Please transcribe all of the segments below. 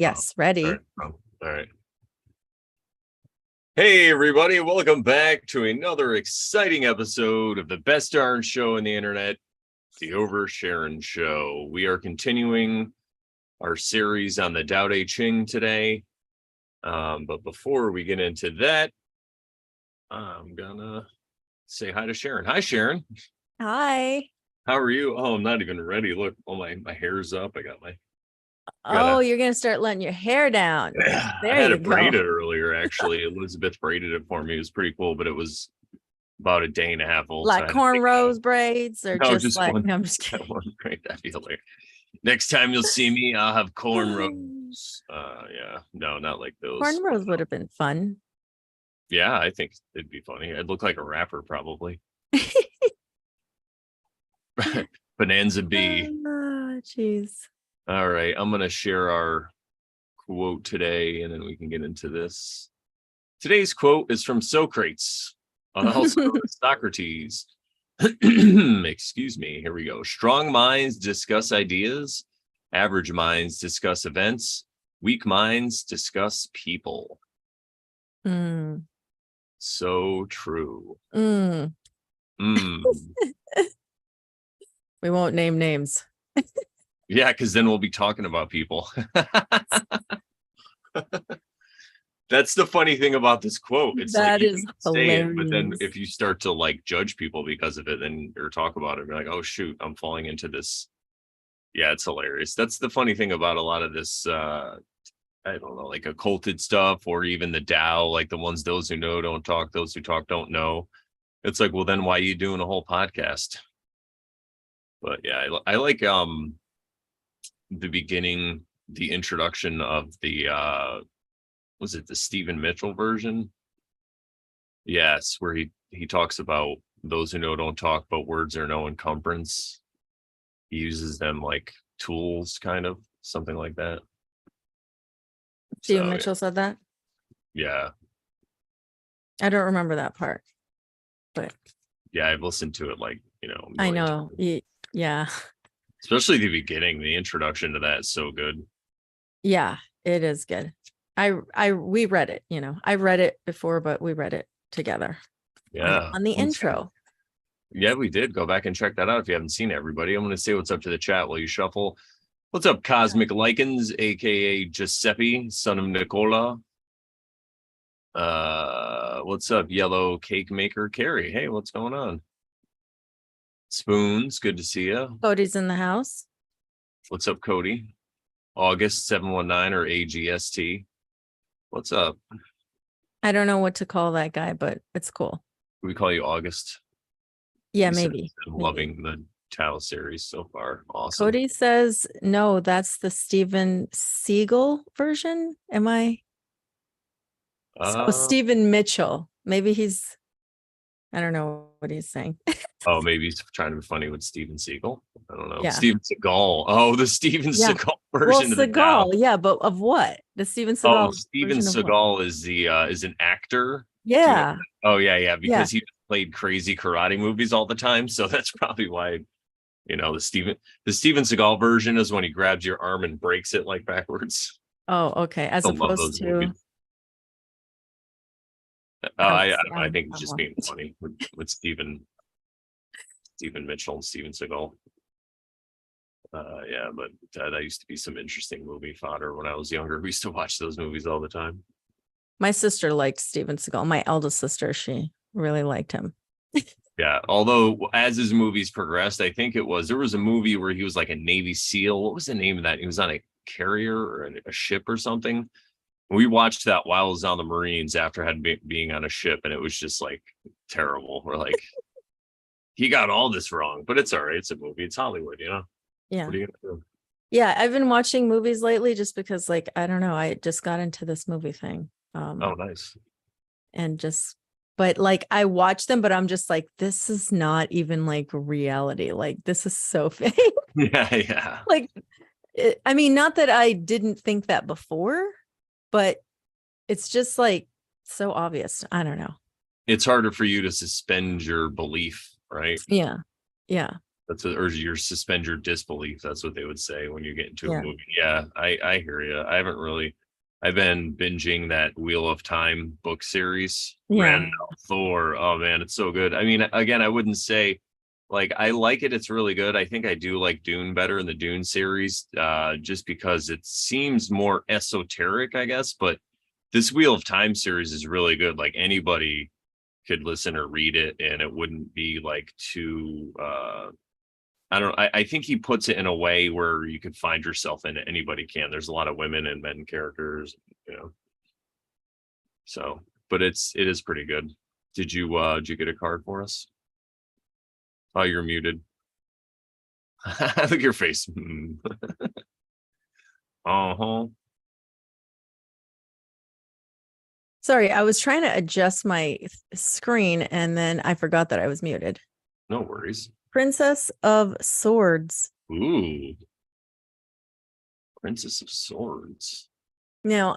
Yes, ready. All right. Hey, everybody. Welcome back to another exciting episode of the best darn show on the internet, the Over Sharon Show. We are continuing our series on the Tao Te Ching today. But before we get into that, I'm gonna say hi to Sharon. Hi, Sharon. Hi. How are you? Oh, I'm not even ready. Look, my hair's up. I got You're gonna start letting your hair down. I There had you it go. braided earlier, actually. Elizabeth braided it for me. It was pretty cool, but it was about a day and a half old. Like cornrows braids, or No, just like one. no, I'm just kidding. One braid. That'd be hilarious. Next time you'll see me, I'll have cornrows. Yeah, no, not like those. Cornrows would have been fun. Yeah, I think it'd be funny. I'd look like a rapper, probably. Bonanza B. Jeez. All right, I'm gonna share our quote today, and then we can get into this. Today's quote is from Socrates, also known as Socrates. Excuse me. Here we go. Strong minds discuss ideas. Average minds discuss events. Weak minds discuss people. So true. We won't name names. Yeah, because then we'll be talking about people. That's the funny thing about this quote. It's that like is hilarious. But then if you start to like judge people because of it, then or talk about it, you're like, oh shoot, I'm falling into this. Yeah, it's hilarious. That's the funny thing about a lot of this. I don't know, like occulted stuff, or even the Tao, like the ones those who know don't talk, those who talk don't know. It's like, well, then why are you doing a whole podcast? But yeah, I like the beginning, the introduction of the was it the Stephen Mitchell version? Yes, where he talks about those who know don't talk, but words are no encumbrance. He uses them like tools, kind of something like that. Stephen Mitchell said that? Yeah. I don't remember that part. But yeah, I've listened to it like, I know. Yeah. Especially the beginning, the introduction to that is so good. Yeah, it is good. We read it, I read it before, but we read it together. Yeah. On the intro. Yeah, we did. Go back and check that out if you haven't seen it, everybody. I'm going to say what's up to the chat while you shuffle. What's up, Cosmic Lichens, aka Giuseppe, son of Nicola? What's up, Yellow Cake Maker Carrie? Hey, what's going on? Spoons, good to see you. Cody's in the house. What's up, Cody? August 719 or AGST. What's up? I don't know what to call that guy, but it's cool. We call you August. Yeah, maybe. I'm loving the Tao series so far. Awesome. Cody says, no, that's the Steven Seagal version. Am I? Stephen Mitchell. Maybe he's, I don't know what he's saying. Oh, maybe he's trying to be funny with Steven Seagal. I don't know. Yeah. Steven Seagal. Oh, the Steven Seagal version of the Tao. Yeah, but of what? The Steven Seagal. Oh, Steven Seagal is an actor. Yeah. Oh, yeah. Because he played crazy karate movies all the time. So that's probably why, the Steven Seagal version is when he grabs your arm and breaks it like backwards. Oh, okay. As opposed to movies. I think it's just being funny with Stephen Mitchell and Steven Seagal. Yeah, but that used to be some interesting movie fodder when I was younger. We used to watch those movies all the time. My sister liked Steven Seagal. My eldest sister, she really liked him. Yeah, although as his movies progressed, I think there was a movie where he was like a Navy SEAL. What was the name of that? He was on a carrier or a ship or something. We watched that while I was on the Marines after being on a ship, and it was just like terrible. We're like, he got all this wrong, but it's all right. It's a movie. It's Hollywood, Yeah. What are you gonna do? Yeah, I've been watching movies lately just because, like, I don't know, I just got into this movie thing. Oh, nice. But like I watch them, but I'm just like, this is not even like reality. Like, this is so fake. Yeah. Like, I mean, not that I didn't think that before, but it's just like so obvious. I don't know. It's harder for you to suspend your belief, right? Yeah. That's what, or your suspend your disbelief. That's what they would say when you get into a Yeah. movie. Yeah, I hear you. I've been binging that Wheel of Time book series. Yeah. Randall Thor. Oh man, it's so good. I mean, again, I wouldn't say like I like it. It's really good. I think I do like Dune better in the Dune series, just because it seems more esoteric, I guess. But this Wheel of Time series is really good. Like anybody could listen or read it, and it wouldn't be like too I think he puts it in a way where you could find yourself in it. Anybody can. There's a lot of women and men characters, you know. So, but it is pretty good. Did you get a card for us? Oh, you're muted. Look at your face. Uh-huh. Sorry, I was trying to adjust my screen and then I forgot that I was muted. No worries. Princess of Swords. Ooh. Princess of Swords. Now,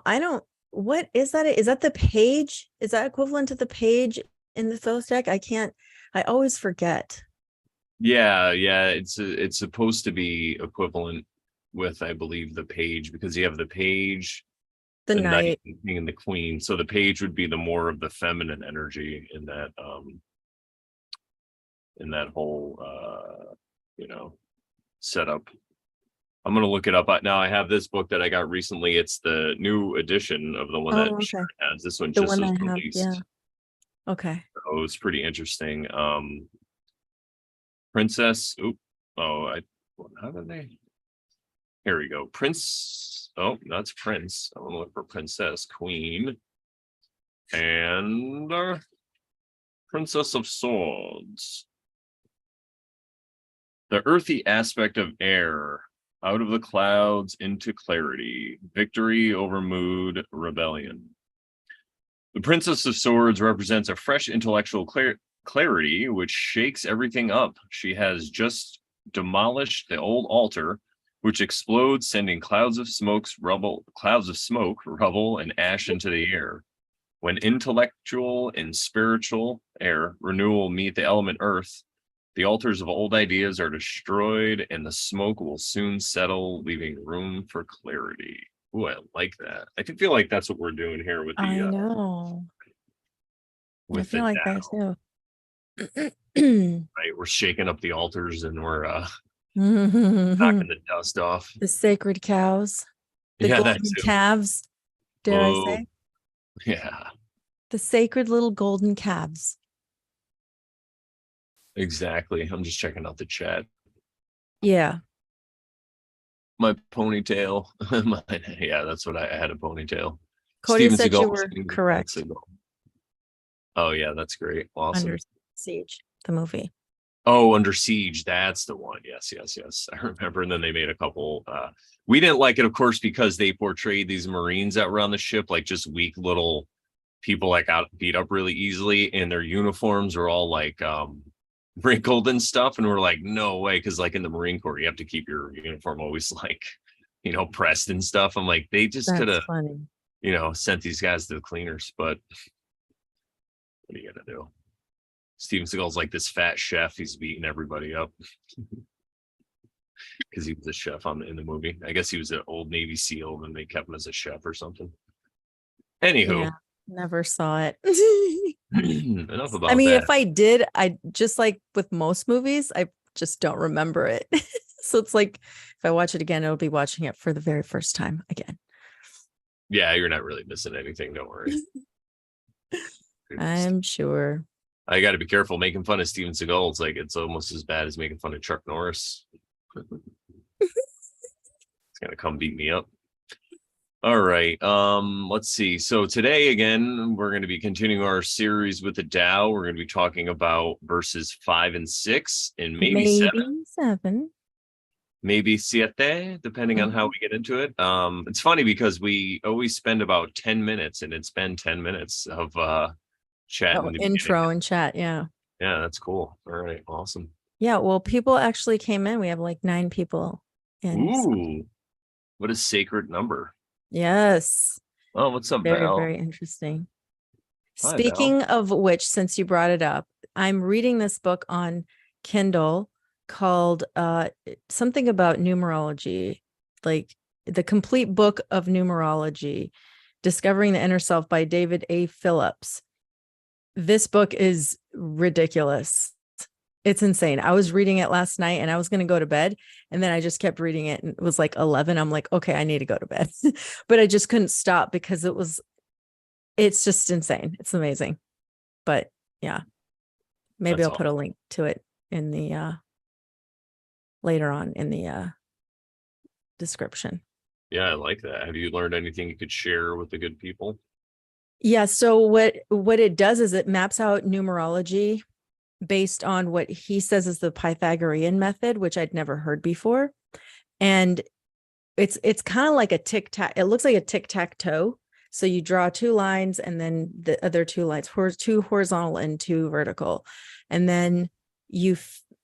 what is that? Is that the page? Is that equivalent to the page in the Thoth deck? I always forget. Yeah, it's supposed to be equivalent with, I believe, the page, because you have the page, The knight. and the queen. So the page would be the more of the feminine energy in that whole setup. I'm gonna look it up. Now I have this book that I got recently. It's the new edition of the one that Sharon has. This one The just one was I have, released. yeah. Okay. Oh, it's pretty interesting. Princess. How did they? Here we go. Prince. Oh, that's Prince. I want to look for Princess, Queen, and Princess of Swords. The earthy aspect of air, out of the clouds into clarity, victory over mood, rebellion. The Princess of Swords represents a fresh intellectual clarity which shakes everything up. She has just demolished the old altar, which explodes, sending clouds of smoke, rubble, and ash into the air. When intellectual and spiritual air renewal meet the element earth, the altars of old ideas are destroyed, and the smoke will soon settle, leaving room for clarity. Ooh, I like that. I feel like that's what we're doing here with the. I know. With I feel the like that Tao, too. right? We're shaking up the altars and we're knocking the dust off. The sacred cows, the golden calves, dare I say? Yeah. The sacred little golden calves. Exactly. I'm just checking out the chat. Yeah. My ponytail. Yeah, that's what I had, a ponytail. Cody Steven said Seagal, you were correct. Oh yeah, that's great. Awesome. Under Siege, the movie. Oh, Under Siege. That's the one. Yes. I remember. And then they made a couple. We didn't like it, of course, because they portrayed these Marines that were on the ship like just weak little people, like out beat up really easily, and their uniforms were all like wrinkled and stuff. And we're like, no way, because like in the Marine Corps, you have to keep your uniform always like, pressed and stuff. I'm like, they just could have, sent these guys to the cleaners, but what are you gonna do? Steven Seagal's like this fat chef. He's beating everybody up because he was a chef in the movie. I guess he was an old Navy SEAL, and they kept him as a chef or something. Anywho, never saw it. Enough about I mean, that. if I did, I just like with most movies, I just don't remember it. So it's like if I watch it again, I'll be watching it for the very first time again. Yeah, you're not really missing anything. Don't worry. I'm sure. I got to be careful making fun of Steven Seagal. It's like it's almost as bad as making fun of Chuck Norris. It's gonna come beat me up. All right. Let's see. So today again, we're going to be continuing our series with the Tao. We're going to be talking about verses 5 and 6, and maybe 7. Maybe siete, depending on how we get into it. It's funny because we always spend about 10 minutes, and it's been 10 minutes of chat. Intro and chat. Yeah. Yeah, that's cool. All right. Awesome. Yeah. Well, people actually came in. We have like 9 people in. Ooh, what a sacred number. Yes. Oh, what's up, Very, Val? very interesting. Hi, Speaking Val. of which, since you brought it up, I'm reading this book on Kindle called something about numerology, like the complete book of numerology, Discovering the Inner Self by David A. Phillips. This book is ridiculous. It's insane. I was reading it last night and I was going to go to bed, and then I just kept reading it, and it was like 11. I'm like, okay, I need to go to bed. But I just couldn't stop because it's just insane. It's amazing. But yeah, maybe That's I'll put a link to it in the later on in the description. Yeah, I like that. Have you learned anything you could share with the good people? Yeah, so what it does is it maps out numerology based on what he says is the Pythagorean method, which I'd never heard before. And it's kind of like a tic-tac. It looks like a tic-tac-toe. So you draw two lines and then the other two lines, two horizontal and two vertical. And then you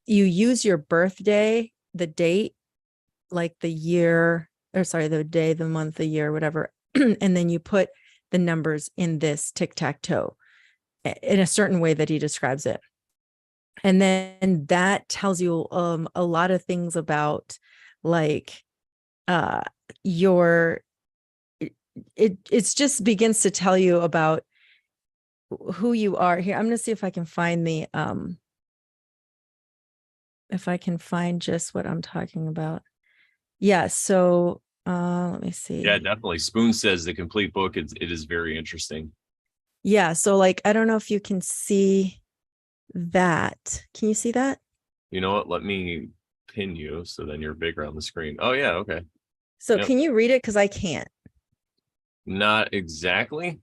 use your birthday, the date, like the year, or sorry, the day, the month, the year, whatever. And then you put the numbers in this tic-tac-toe in a certain way that he describes it. And then that tells you a lot of things about like your it's just begins to tell you about who you are. Here, I'm going to see if I can find the if I can find just what I'm talking about. Yeah, so let me see. Yeah, definitely. Spoon says the complete book, it is very interesting. Yeah, so like I don't know if you can see that. Can you see that? You know what? Let me pin you so then you're bigger on the screen. Oh yeah, okay. So can you read it? Because I can't. Not exactly.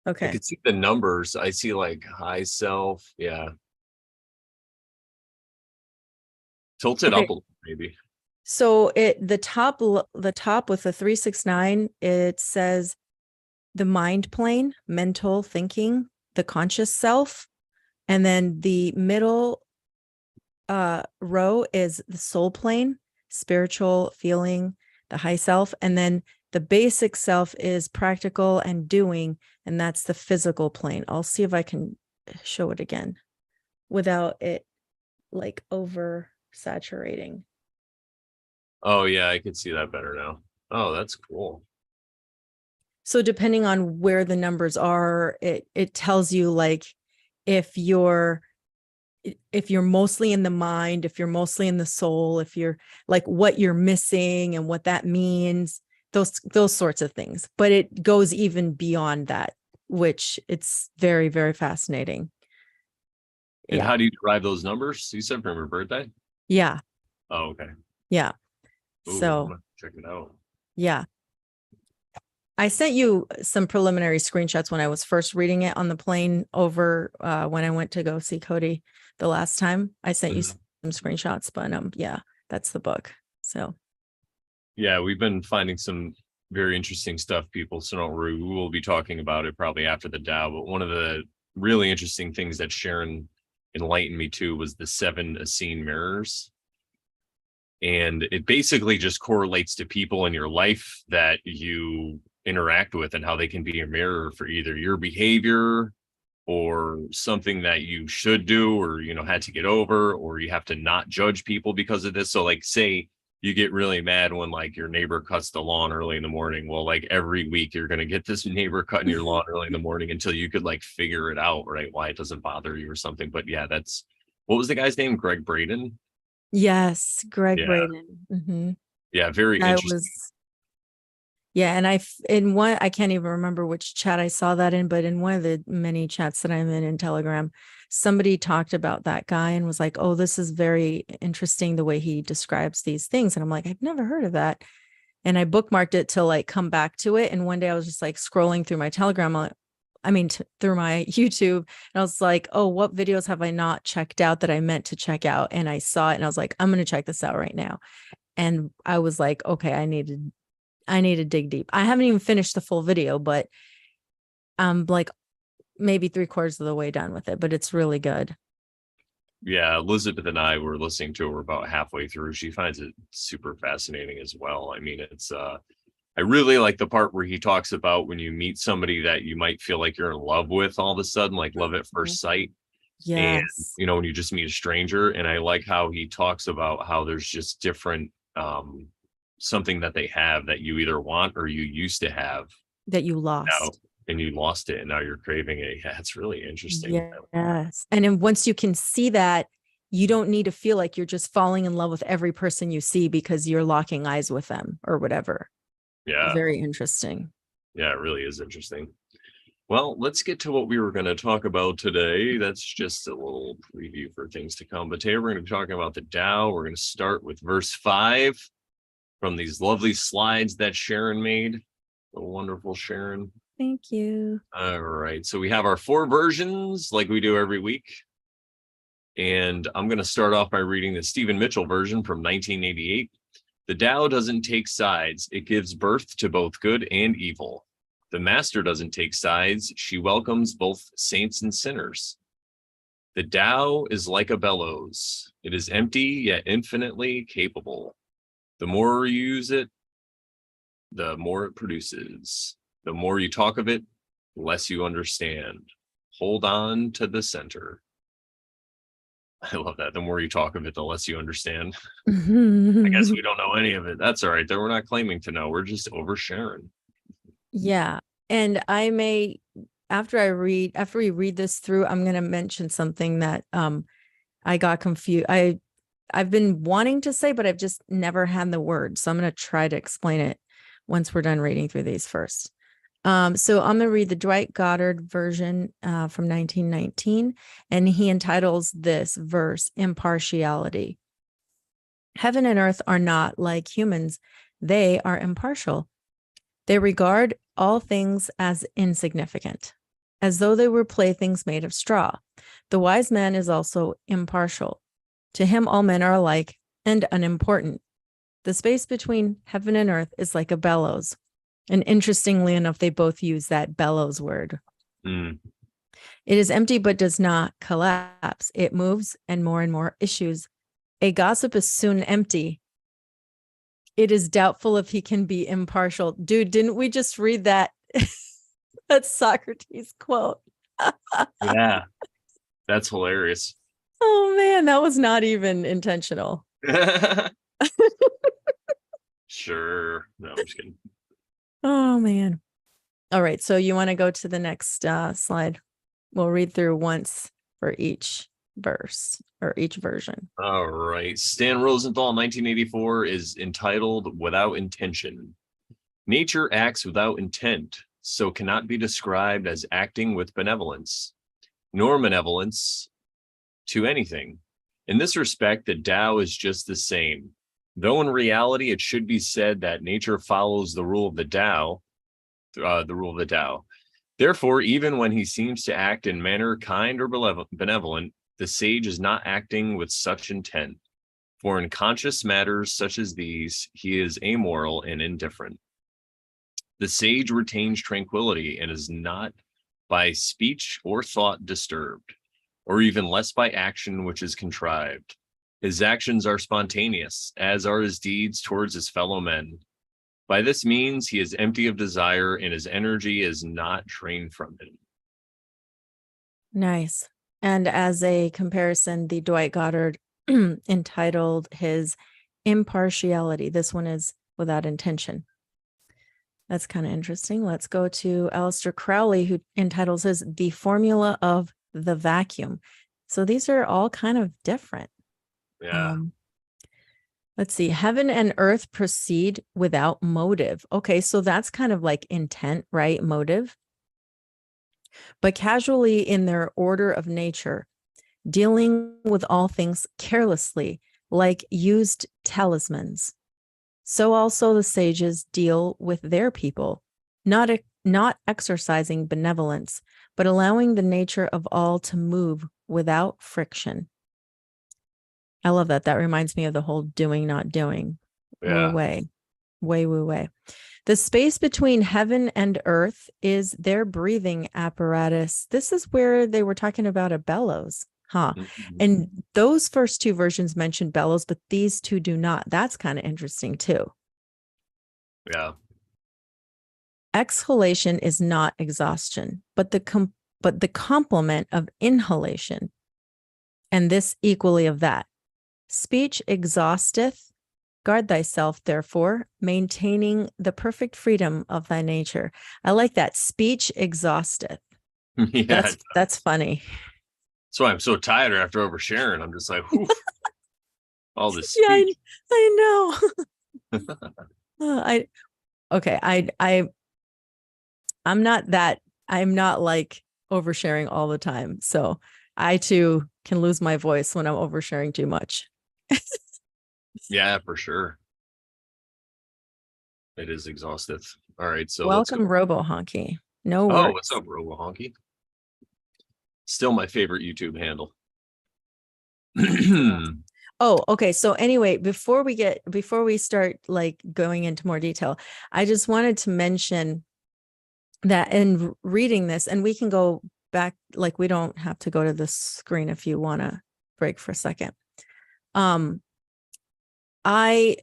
Okay. I could see the numbers. I see like high self. Yeah. Tilt it up a little, maybe. So the top with the 369, it says the mind plane, mental thinking, the conscious self. And then the middle row is the soul plane, spiritual feeling, the high self. And then the basic self is practical and doing, and that's the physical plane. I'll see if I can show it again without it like oversaturating. Oh yeah, I can see that better now. Oh, that's cool. So depending on where the numbers are, it tells you like if you're mostly in the mind, if you're mostly in the soul, if you're like what you're missing and what that means, those sorts of things. But it goes even beyond that, which it's very, very fascinating. And how do you derive those numbers? You said from your birthday? Yeah. Oh, okay. Yeah. Ooh, so check it out. Yeah. I sent you some preliminary screenshots when I was first reading it on the plane over when I went to go see Cody the last time. I sent you some screenshots, but yeah, that's the book. So yeah, we've been finding some very interesting stuff, people. So don't worry, we will be talking about it probably after the Tao. But one of the really interesting things that Sharon enlightened me to was the 7 Essene mirrors. And it basically just correlates to people in your life that you interact with and how they can be a mirror for either your behavior or something that you should do or had to get over, or you have to not judge people because of this. So like say you get really mad when like your neighbor cuts the lawn early in the morning. Well, like every week you're going to get this neighbor cutting your lawn early in the morning until you could like figure it out, right? Why it doesn't bother you or something. But yeah, what was the guy's name? Greg Braden? Yes, Greg Braden. Mm-hmm. Yeah, very interesting. Yeah, and I can't even remember which chat I saw that in, but in one of the many chats that I'm in Telegram, somebody talked about that guy and was like, oh, this is very interesting the way he describes these things. And I'm like, I've never heard of that. And I bookmarked it to like come back to it. And one day I was just like scrolling through my Telegram, through my YouTube, and I was like, oh, what videos have I not checked out that I meant to check out? And I saw it and I was like, I'm going to check this out right now. And I was like, okay, I need to dig deep. I haven't even finished the full video, but I'm like maybe 3/4 of the way done with it, but it's really good. Yeah, Elizabeth and I were listening to her about halfway through. She finds it super fascinating as well. I mean, it's I really like the part where he talks about when you meet somebody that you might feel like you're in love with all of a sudden, like love at first sight. And, Yes. when you just meet a stranger, and I like how he talks about how there's just different, something that they have that you either want or you used to have That you now, lost. and you lost it and now you're craving it. Yeah, it's really interesting. Yes. And then once you can see that, you don't need to feel like you're just falling in love with every person you see because you're locking eyes with them or whatever. Yeah. Very interesting. Yeah, it really is interesting. Well, let's get to what we were going to talk about today. That's just a little preview for things to come. But today we're going to be talking about the Tao. We're going to start with verse 5 from these lovely slides that Sharon made. The wonderful Sharon. Thank you. All right. So we have our 4 versions like we do every week. And I'm going to start off by reading the Stephen Mitchell version from 1988. The Tao doesn't take sides. It gives birth to both good and evil. The master doesn't take sides. She welcomes both saints and sinners. The Tao is like a bellows. It is empty, yet infinitely capable. The more you use it, the more it produces. The more you talk of it, the less you understand. Hold on to the center. I love that. The more you talk of it, the less you understand. I guess we don't know any of it. That's all right. Though we're not claiming to know. We're just oversharing. Yeah. And I may, after we read this through, I'm going to mention something that I got confused. I've been wanting to say, but I've just never had the word. So I'm going to try to explain it once we're done reading through these first. So I'm going to read the Dwight Goddard version from 1919, and he entitles this verse, Impartiality. Heaven and earth are not like humans. They are impartial. They regard all things as insignificant, as though they were playthings made of straw. The wise man is also impartial. To him, all men are alike and unimportant. The space between heaven and earth is like a bellows. And interestingly enough, they both use that bellows word. Mm. It is empty, but does not collapse. It moves and more issues. A gossip is soon empty. It is doubtful if he can be impartial. Dude, didn't we just read that? That's Socrates' quote. Yeah, that's hilarious. Oh man, that was not even intentional. Sure. No, I'm just kidding. Oh man. All right, so you want to go to the next slide. We'll read through once for each verse or each version. All right. Stan Rosenthal, 1984, is entitled Without Intention. Nature acts without intent, so cannot be described as acting with benevolence, nor malevolence to anything. In this respect, the Tao is just the same. Though in reality, it should be said that nature follows the rule of the Tao, Therefore, even when he seems to act in manner kind or benevolent, the sage is not acting with such intent. For in conscious matters such as these, he is amoral and indifferent. The sage retains tranquility and is not by speech or thought disturbed, or even less by action which is contrived. His actions are spontaneous, as are his deeds towards his fellow men. By this means, he is empty of desire, and his energy is not drained from him. Nice. And as a comparison, the Dwight Goddard entitled his Impartiality. This one is Without Intention. That's kind of interesting. Let's go to Aleister Crowley, who entitles his The Formula of the Vacuum. So these are all kind of different. Yeah. Let's see. Heaven and earth proceed without motive. Okay, so that's kind of like intent, right? Motive. But casually in their order of nature, dealing with all things carelessly, like used talismans. So also the sages deal with their people, not exercising benevolence, but allowing the nature of all to move without friction. I love that. That reminds me of the whole doing, not doing. Yeah. Way. The space between heaven and earth is their breathing apparatus. This is where they were talking about a bellows, huh? Mm-hmm. And those first 2 versions mention bellows, but these 2 do not. That's kind of interesting too. Yeah. Exhalation is not exhaustion, but the complement of inhalation. and this equally of that. Speech exhausteth. Guard thyself, therefore, maintaining the perfect freedom of thy nature. I like that. Speech exhausteth. Yeah, That's funny. that's why I'm so tired after oversharing. I'm just like, whew, all this Yeah, speech. I know. I'm not like oversharing all the time. So I too can lose my voice when I'm oversharing too much. Yeah, for sure. It is exhaustive. All right, so Welcome, Robo Honky. No Oh, worries. what's up, Robo Honky? Still my favorite YouTube handle. Oh, okay. So anyway, before we start like going into more detail, I just wanted to mention that in reading this, and we can go back, like we don't have to go to the screen if you want to break for a second. I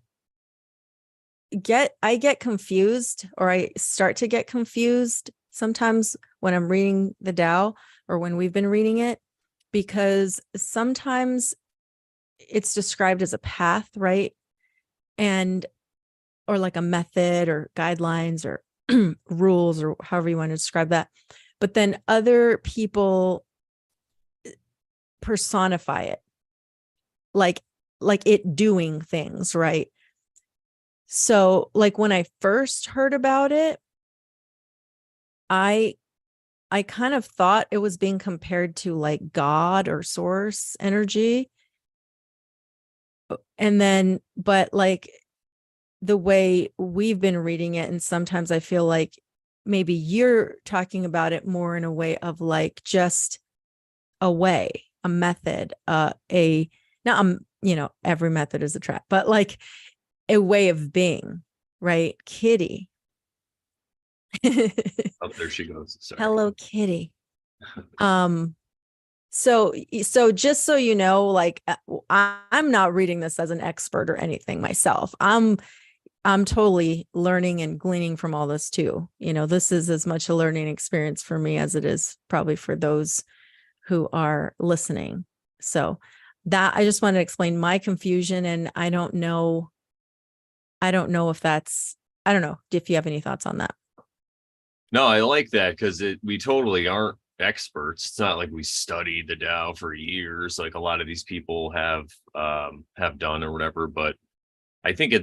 get confused, or I start to get confused sometimes when I'm reading the Tao, or when we've been reading it, because sometimes it's described as a path, right? And or like a method or guidelines or rules, or however you want to describe that. But then other people personify it like it doing things, right? So like when I first heard about it, I kind of thought it was being compared to like God or source energy. And then, but like the way we've been reading it, and sometimes I feel like maybe you're talking about it more in a way of like just a way, a method, every method is a trap, but like a way of being, right? Kitty. Oh, there she goes. Sorry. Hello, Kitty. So just so you know, like I'm not reading this as an expert or anything myself. I'm totally learning and gleaning from all this too. This is as much a learning experience for me as it is probably for those who are listening. So that I just wanted to explain my confusion, and I don't know if I don't know if you have any thoughts on that. No, I like that because we totally aren't experts. It's not like we studied the Tao for years, like a lot of these people have done or whatever. But I think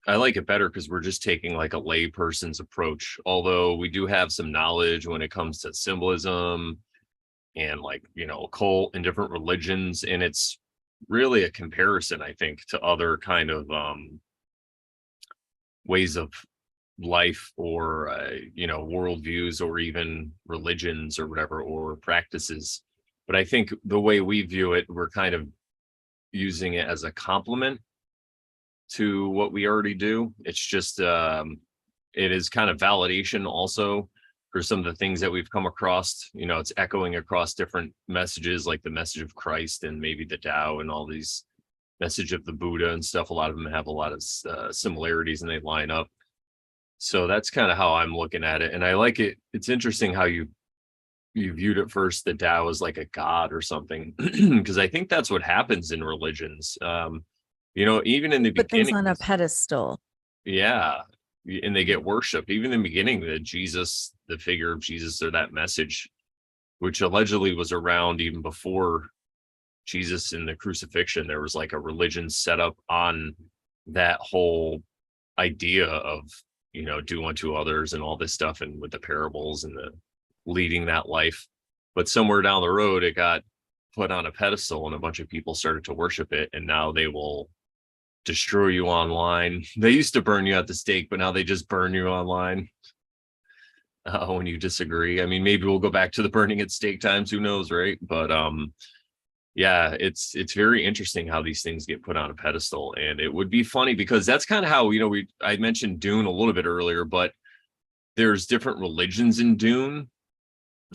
I like it better because we're just taking like a layperson's approach. Although we do have some knowledge when it comes to symbolism and like occult and different religions, and it's really a comparison, I think, to other kind of ways of life, or worldviews, or even religions or whatever, or practices. But I think the way we view it, we're kind of using it as a complement to what we already do. It's just it is kind of validation also for some of the things that we've come across. It's echoing across different messages, like the message of Christ and maybe the Tao and all these message of the Buddha and stuff. A lot of them have a lot of similarities and they line up. So that's kind of how I'm looking at it. And I like it. It's interesting how you viewed it first, the Tao as like a god or something, because I think that's what happens in religions. Even in the Put beginning, things on a pedestal. yeah, and they get worship. Even in the beginning, the figure of Jesus, or that message, which allegedly was around even before Jesus and the crucifixion, there was like a religion set up on that whole idea of do unto others and all this stuff, and with the parables and the leading that life. But somewhere down the road it got put on a pedestal and a bunch of people started to worship it, and now they will destroy you online. They used to burn you at the stake, but now they just burn you online when you disagree. I mean, maybe we'll go back to the burning at stake times, who knows, right? But yeah, it's very interesting how these things get put on a pedestal. And it would be funny because that's kind of how I mentioned Dune a little bit earlier, but there's different religions in Dune,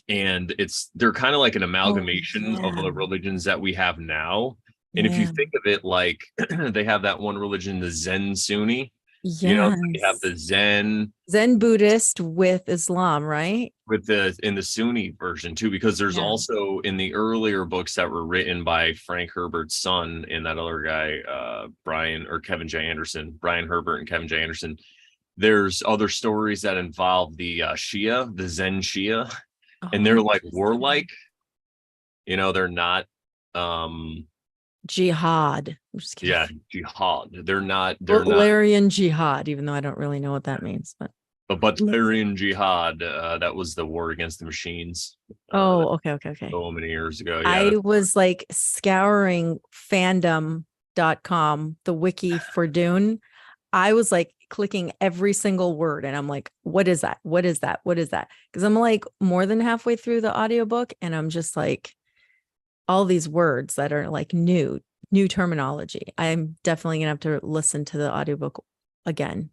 and they're kind of like an amalgamation of the religions that we have now. And if you think of it like they have that one religion, the Zen Sunni, You know, you have Yes. the Zen Zen Buddhist with Islam, right? with the in the Sunni version too, because there's Yeah. also in the earlier books that were written by Frank Herbert's son and that other guy, Brian or Kevin J. Anderson, Brian Herbert and Kevin J. Anderson. There's other stories that involve the Shia, the Zen Shia, and Oh, they're like interesting. warlike. You know, they're not. um Jihad. I'm just kidding. Yeah, jihad. They're not. They're not Butlerian jihad, even though I don't really know what that means. But a Butlerian jihad. That was the war against the machines. That oh, okay, okay, okay. so many years ago. Yeah, I that's was like scouring fandom.com, the wiki for Dune. I was like clicking every single word and I'm like, what is that? What is that? What is that? Because I'm like more than halfway through the audiobook and I'm just like all these words that are like new terminology. I'm definitely gonna have to listen to the audiobook again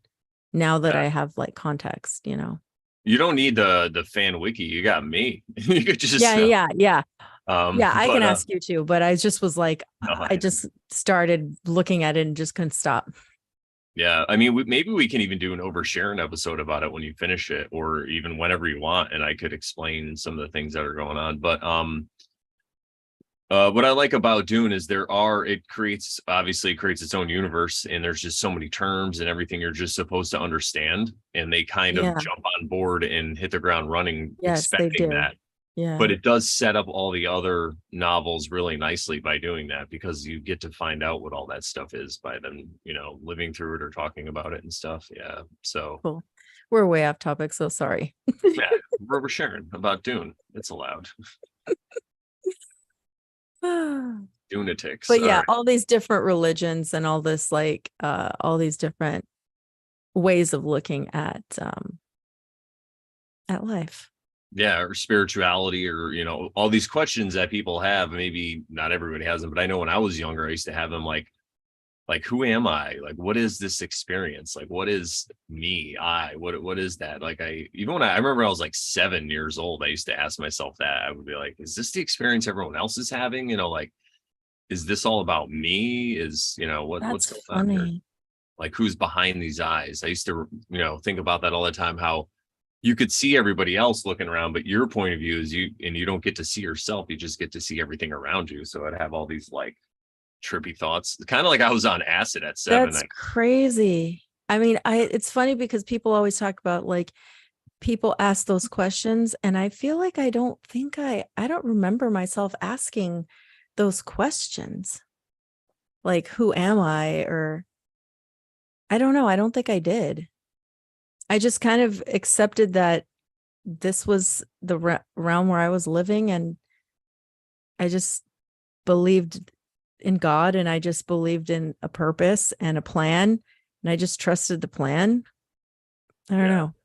now that yeah. I have like context, you know. You don't need the fan wiki. You got me. You could just Yeah, I can but ask you too, but I just was like, no, I just started looking at it and just couldn't stop. yeah. I mean, maybe we can even do an oversharing episode about it when you finish it, or even whenever you want, and I could explain some of the things that are going on. But what I like about Dune is it creates obviously creates its own universe, and there's just so many terms and everything you're just supposed to understand, and they kind of Yeah. jump on board and hit the ground running, Yes, they expecting do. that. Yeah. But it does set up all the other novels really nicely by doing that, because you get to find out what all that stuff is by them, living through it or talking about it and stuff. Yeah. So Cool. We're way off topic, so sorry. yeah, we're sharing about Dune. It's allowed. Dunatics. But All yeah, right. all these different religions and all this like all these different ways of looking at life. Yeah, or spirituality, or all these questions that people have. Maybe not everybody has them, but I know when I was younger, I used to have them like who am I? Like, what is this experience? Like, what is me? What is that? Like, even when I remember I was like 7 years old, I used to ask myself that. I would be like, is this the experience everyone else is having? Like, is this all about me? Is what's That's going on here? funny. Like, who's behind these eyes? I used to think about that all the time, how you could see everybody else looking around, but your point of view is you don't get to see yourself. You just get to see everything around you. So I'd have all these like trippy thoughts, kind of like I was on acid at 7. That's crazy. I mean, it's funny because people always talk about like people ask those questions and I feel like I don't remember myself asking those questions. Like who am I, or I don't know, I don't think I did. I just kind of accepted that this was the realm where I was living and I just believed in God and I just believed in a purpose and a plan and I just trusted the plan. I don't Yeah. know.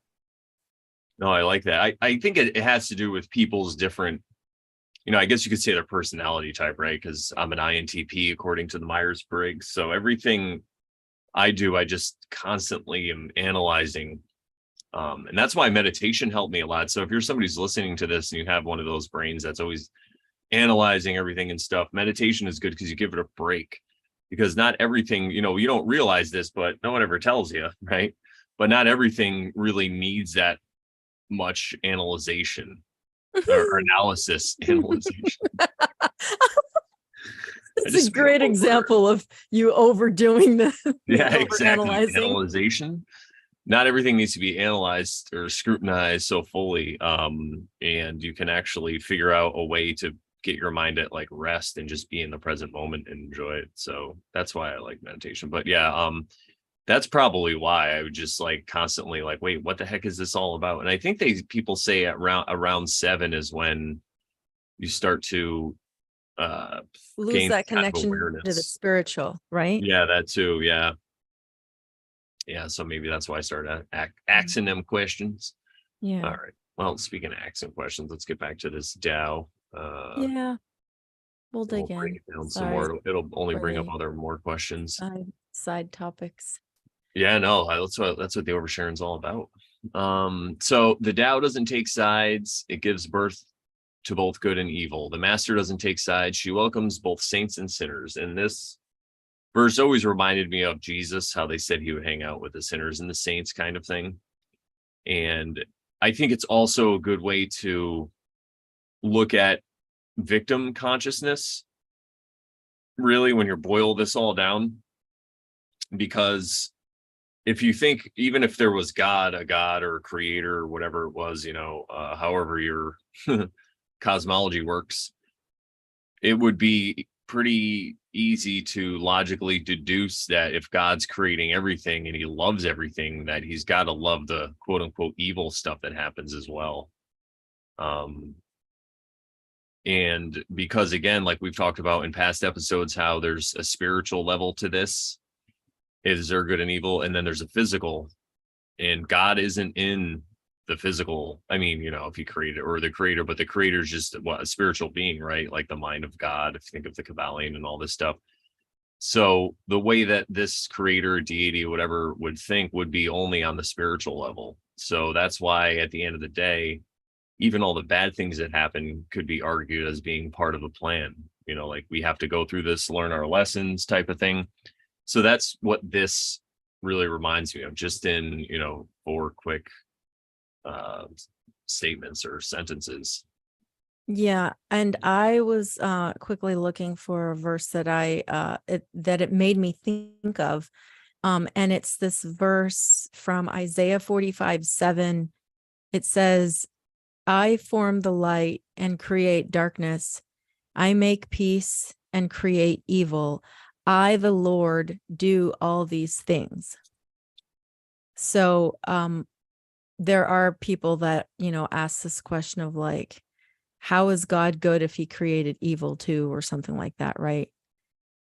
No, I like that. I think it has to do with people's different, I guess you could say their personality type, right? Because I'm an INTP according to the Myers-Briggs. So everything I do, I just constantly am analyzing. And that's why meditation helped me a lot. So if you're somebody who's listening to this and you have one of those brains that's always analyzing everything and stuff, meditation is good because you give it a break. Because not everything, you don't realize this, but no one ever tells you, right? But not everything really needs that much analyzation or analysis. Analyzation. I It's a just made up great a word. example of you overdoing the Yeah, over exactly. analyzing. Analyzation. Not everything needs to be analyzed or scrutinized so fully. And you can actually figure out a way to get your mind at like rest and just be in the present moment and enjoy it. So that's why I like meditation. But yeah, that's probably why I would just like constantly like, wait, what the heck is this all about? And I think people say around 7 is when you start to Lose gain that kind of connection to the awareness. spiritual, right? Yeah, that too. Yeah. Yeah. So maybe that's why I started asking them questions. All Yeah. right. Well, speaking of accent questions, let's get back to this Dow. Yeah. We'll And we'll dig break in. it down some Sorry more. It'll only for bring up the more questions. side topics. Yeah, no, that's what the oversharing's all about. So the Tao doesn't take sides. It gives birth to both good and evil. The master doesn't take sides. She welcomes both saints and sinners. And this verse always reminded me of Jesus, how they said he would hang out with the sinners and the saints kind of thing. And I think it's also a good way to look at victim consciousness, really, when you boil this all down. Because if you think, even if there was God, a God or a creator or whatever it was, however your cosmology works, it would be pretty easy to logically deduce that if God's creating everything and he loves everything, that he's got to love the quote unquote evil stuff that happens as well. And because, again, like we've talked about in past episodes, how there's a spiritual level to this. Is there good and evil? And then there's a physical, and God isn't in the physical. I mean, if he created, or the creator, but the creator is just a spiritual being, right? Like the mind of God, if you think of the Kabbalion and all this stuff. So the way that this creator, deity, whatever would think would be only on the spiritual level. So that's why at the end of the day, even all the bad things that happen could be argued as being part of a plan. Like we have to go through this, learn our lessons type of thing. So that's what this really reminds me of, just in, 4 quick statements or sentences. Yeah, and I was quickly looking for a verse that it made me think of. And it's this verse from Isaiah 45:7. It says, I form the light and create darkness. I make peace and create evil. I, the Lord, do all these things. So there are people that, ask this question of like, how is God good if he created evil too, or something like that, right?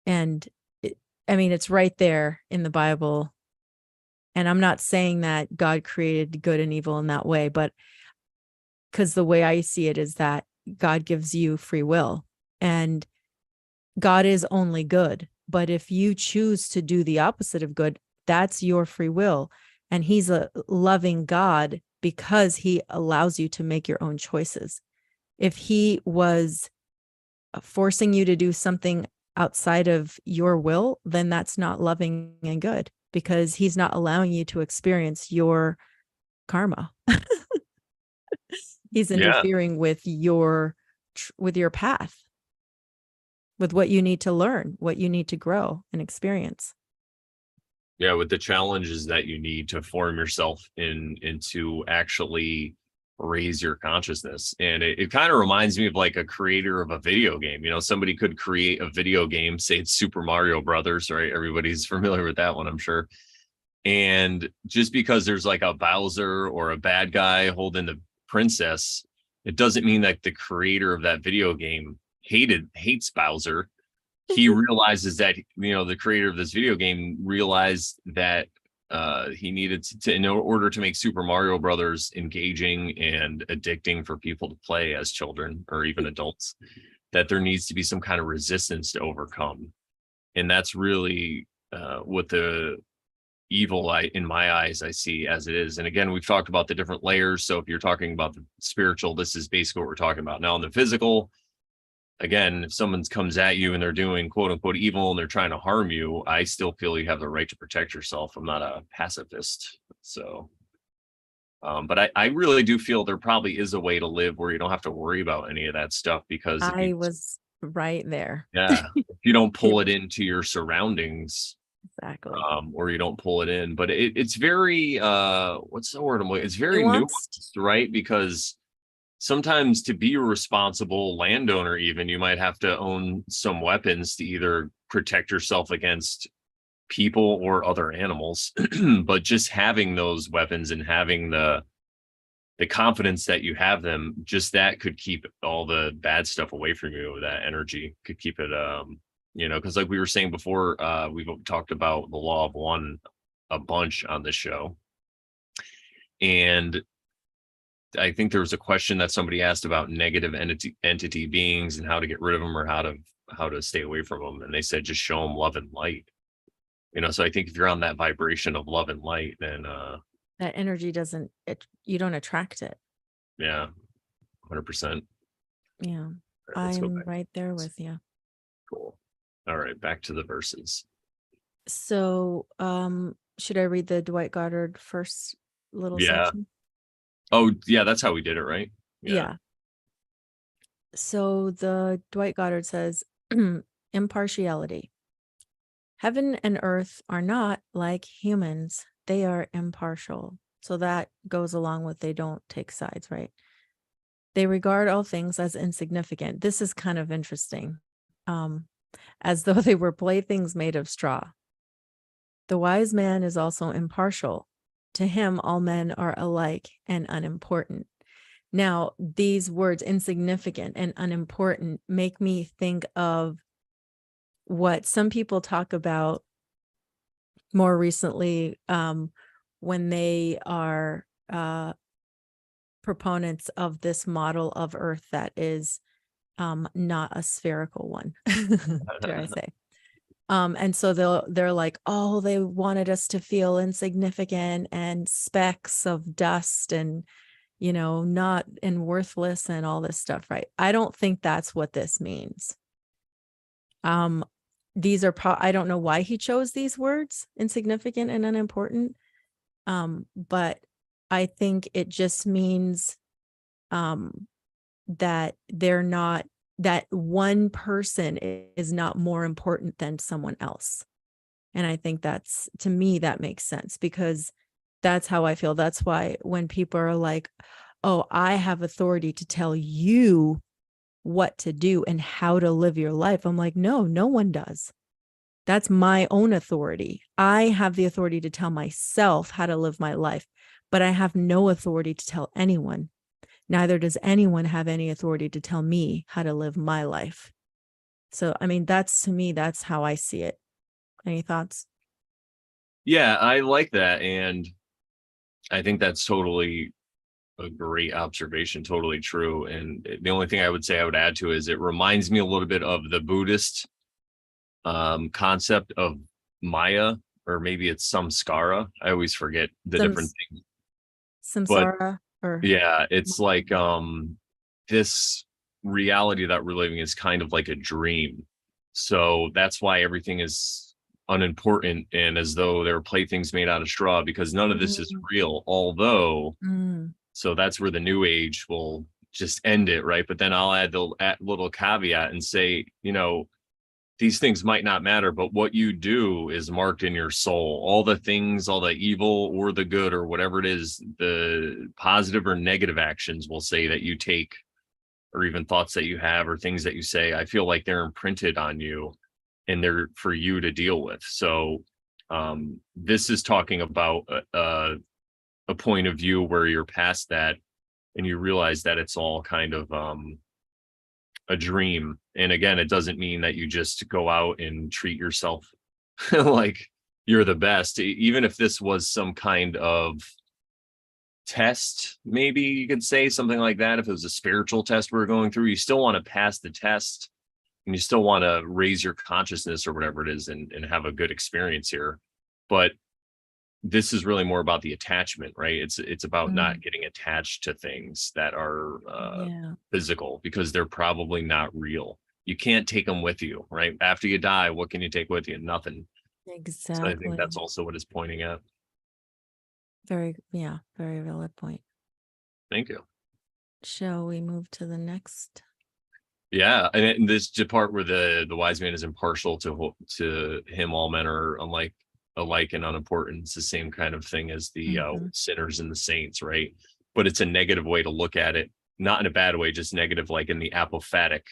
And it's right there in the Bible. And I'm not saying that God created good and evil in that way, but because the way I see it is that God gives you free will, and God is only good. But if you choose to do the opposite of good, that's your free will. And he's a loving God because he allows you to make your own choices. If he was forcing you to do something outside of your will, then that's not loving and good, because he's not allowing you to experience your karma. He's interfering with your path, with what you need to learn, what you need to grow and experience. Yeah, with the challenges that you need to form yourself into actually raise your consciousness. And it kind of reminds me of like a creator of a video game. Somebody could create a video game, say it's Super Mario Brothers, right? Everybody's familiar with that one, I'm sure. And just because there's like a Bowser or a bad guy holding the princess, it doesn't mean that the creator of that video game hates Bowser. He realizes that, the creator of this video game realized that he needed to, in order to make Super Mario Brothers engaging and addicting for people to play as children or even adults, that there needs to be some kind of resistance to overcome. And that's really what the evil, in my eyes, I see as it is. And again, we've talked about the different layers. So if you're talking about the spiritual, this is basically what we're talking about. Now in the physical, again, if someone comes at you and they're doing quote unquote evil and they're trying to harm you, I still feel you have the right to protect yourself. I'm not a pacifist. So but I really do feel there probably is a way to live where you don't have to worry about any of that stuff, because I was right there. if you don't pull it into your surroundings, Exactly. or you don't pull it in. But it's very what's the word? It's very nuanced, right? Because sometimes to be a responsible landowner, even, you might have to own some weapons to either protect yourself against people or other animals. But just having those weapons and having the confidence that you have them, just that could keep all the bad stuff away from you. That energy could keep it because like we were saying before, we've talked about the law of one a bunch on this show. And I think there was a question that somebody asked about negative entity beings and how to get rid of them, or how to stay away from them. And they said, just show them love and light. So I think if you're on that vibration of love and light, then that energy you don't attract it. Yeah, 100%. Yeah, I'm right there with you. Cool. All right, back to the verses. So, should I read the Dwight Goddard first little Yeah. section? Oh, yeah, that's how we did it, right? Yeah. Yeah. So the Dwight Goddard says, impartiality. Heaven and earth are not like humans. They are impartial. So that goes along with they don't take sides, right? They regard all things as insignificant. This is kind of interesting. As though they were playthings made of straw. The wise man is also impartial. To him, all men are alike and unimportant. Now, these words, insignificant and unimportant, make me think of what some people talk about more recently, when they are proponents of this model of Earth that is not a spherical one, dare I say. And so they're like, oh, they wanted us to feel insignificant and specks of dust and, not and worthless and all this stuff, right? I don't think that's what this means. These are I don't know why he chose these words, insignificant and unimportant. But I think it just means that they're not, that one person is not more important than someone else. And I think that's, to me, that makes sense because that's how I feel. That's why when people are like, oh, I have authority to tell you what to do and how to live your life, I'm like, no, no one does. That's my own authority. I have the authority to tell myself how to live my life, but I have no authority to tell anyone. Neither does anyone have any authority to tell me how to live my life. So, I mean, that's, to me, that's how I see it. Any thoughts? Yeah, I like that. And I think that's totally a great observation, totally true. And the only thing I would say I would add to is it reminds me a little bit of the Buddhist concept of Maya, or maybe it's samskara. I always forget the different things. But Samsara or yeah, it's like this reality that we're living is kind of like a dream. So that's why everything is unimportant and as though they're playthings made out of straw, because none of this is real. Although, so that's where the new age will just end it, right? But then I'll add the little caveat and say, these things might not matter, but what you do is marked in your soul. All the things, all the evil or the good or whatever it is, the positive or negative actions will say that you take, or even thoughts that you have or things that you say, I feel like they're imprinted on you and they're for you to deal with. So this is talking about a point of view where you're past that and you realize that it's all kind of a dream. And again, it doesn't mean that you just go out and treat yourself like you're the best. Even if this was some kind of test, maybe you could say something like that. If it was a spiritual test we're going through, you still want to pass the test and you still want to raise your consciousness or whatever it is and have a good experience here. But this is really more about the attachment, right? It's about not getting attached to things that are physical, because they're probably not real. You can't take them with you, right? After you die, what can you take with you? Nothing. exactly. So I think that's also what it's pointing at. Very valid point. Thank you. Shall we move to the next? Yeah, and this part where the wise man is impartial to him, all men are alike and unimportant. It's the same kind of thing as the sinners and the saints, right? But it's a negative way to look at it, not in a bad way, just negative, like in the apophatic.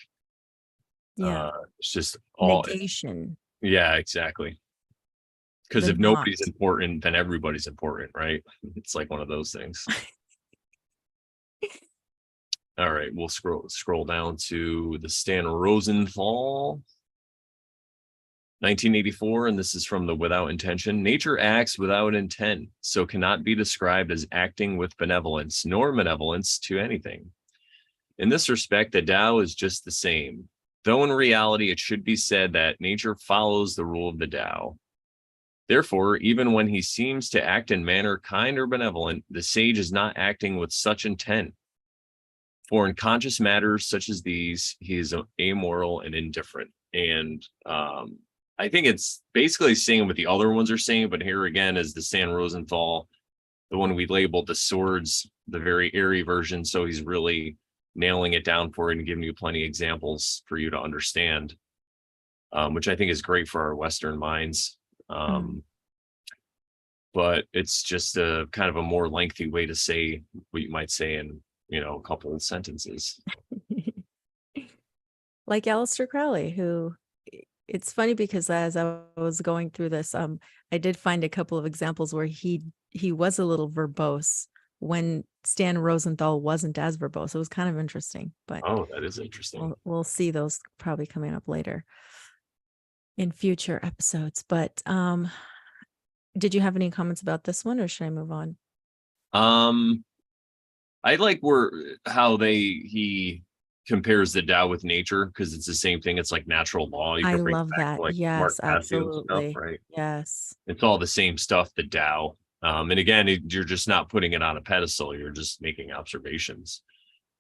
It's just all negation. Yeah, exactly. Because if nobody's important, then everybody's important, right? It's like one of those things. All right, we'll scroll down to the Stan Rosenthal, 1984, and this is from the Without Intention. Nature acts without intent, so cannot be described as acting with benevolence, nor malevolence to anything. In this respect, the Tao is just the same, though in reality it should be said that nature follows the rule of the Tao. Therefore, even when he seems to act in manner kind or benevolent, the sage is not acting with such intent. For in conscious matters such as these, he is amoral and indifferent. And I think it's basically saying what the other ones are saying, but here again is the Stan Rosenthal, the one we labeled the swords, the very airy version. So he's really nailing it down for you and giving you plenty of examples for you to understand, which I think is great for our Western minds. But it's just a kind of a more lengthy way to say what you might say in, a couple of sentences. Like Aleister Crowley, who, it's funny because as I was going through this, I did find a couple of examples where he was a little verbose when Stan Rosenthal wasn't as verbose. It was kind of interesting, but Oh, that is interesting. we'll see those probably coming up later in future episodes. But did you have any comments about this one, or should I move on? I like how he compares the Tao with nature, because it's the same thing. It's like natural law. You I can bring it love back that. to like Mark Yes, Hatfield stuff, absolutely. right? Yes. It's all the same stuff, the Tao. And again, you're just not putting it on a pedestal. You're just making observations.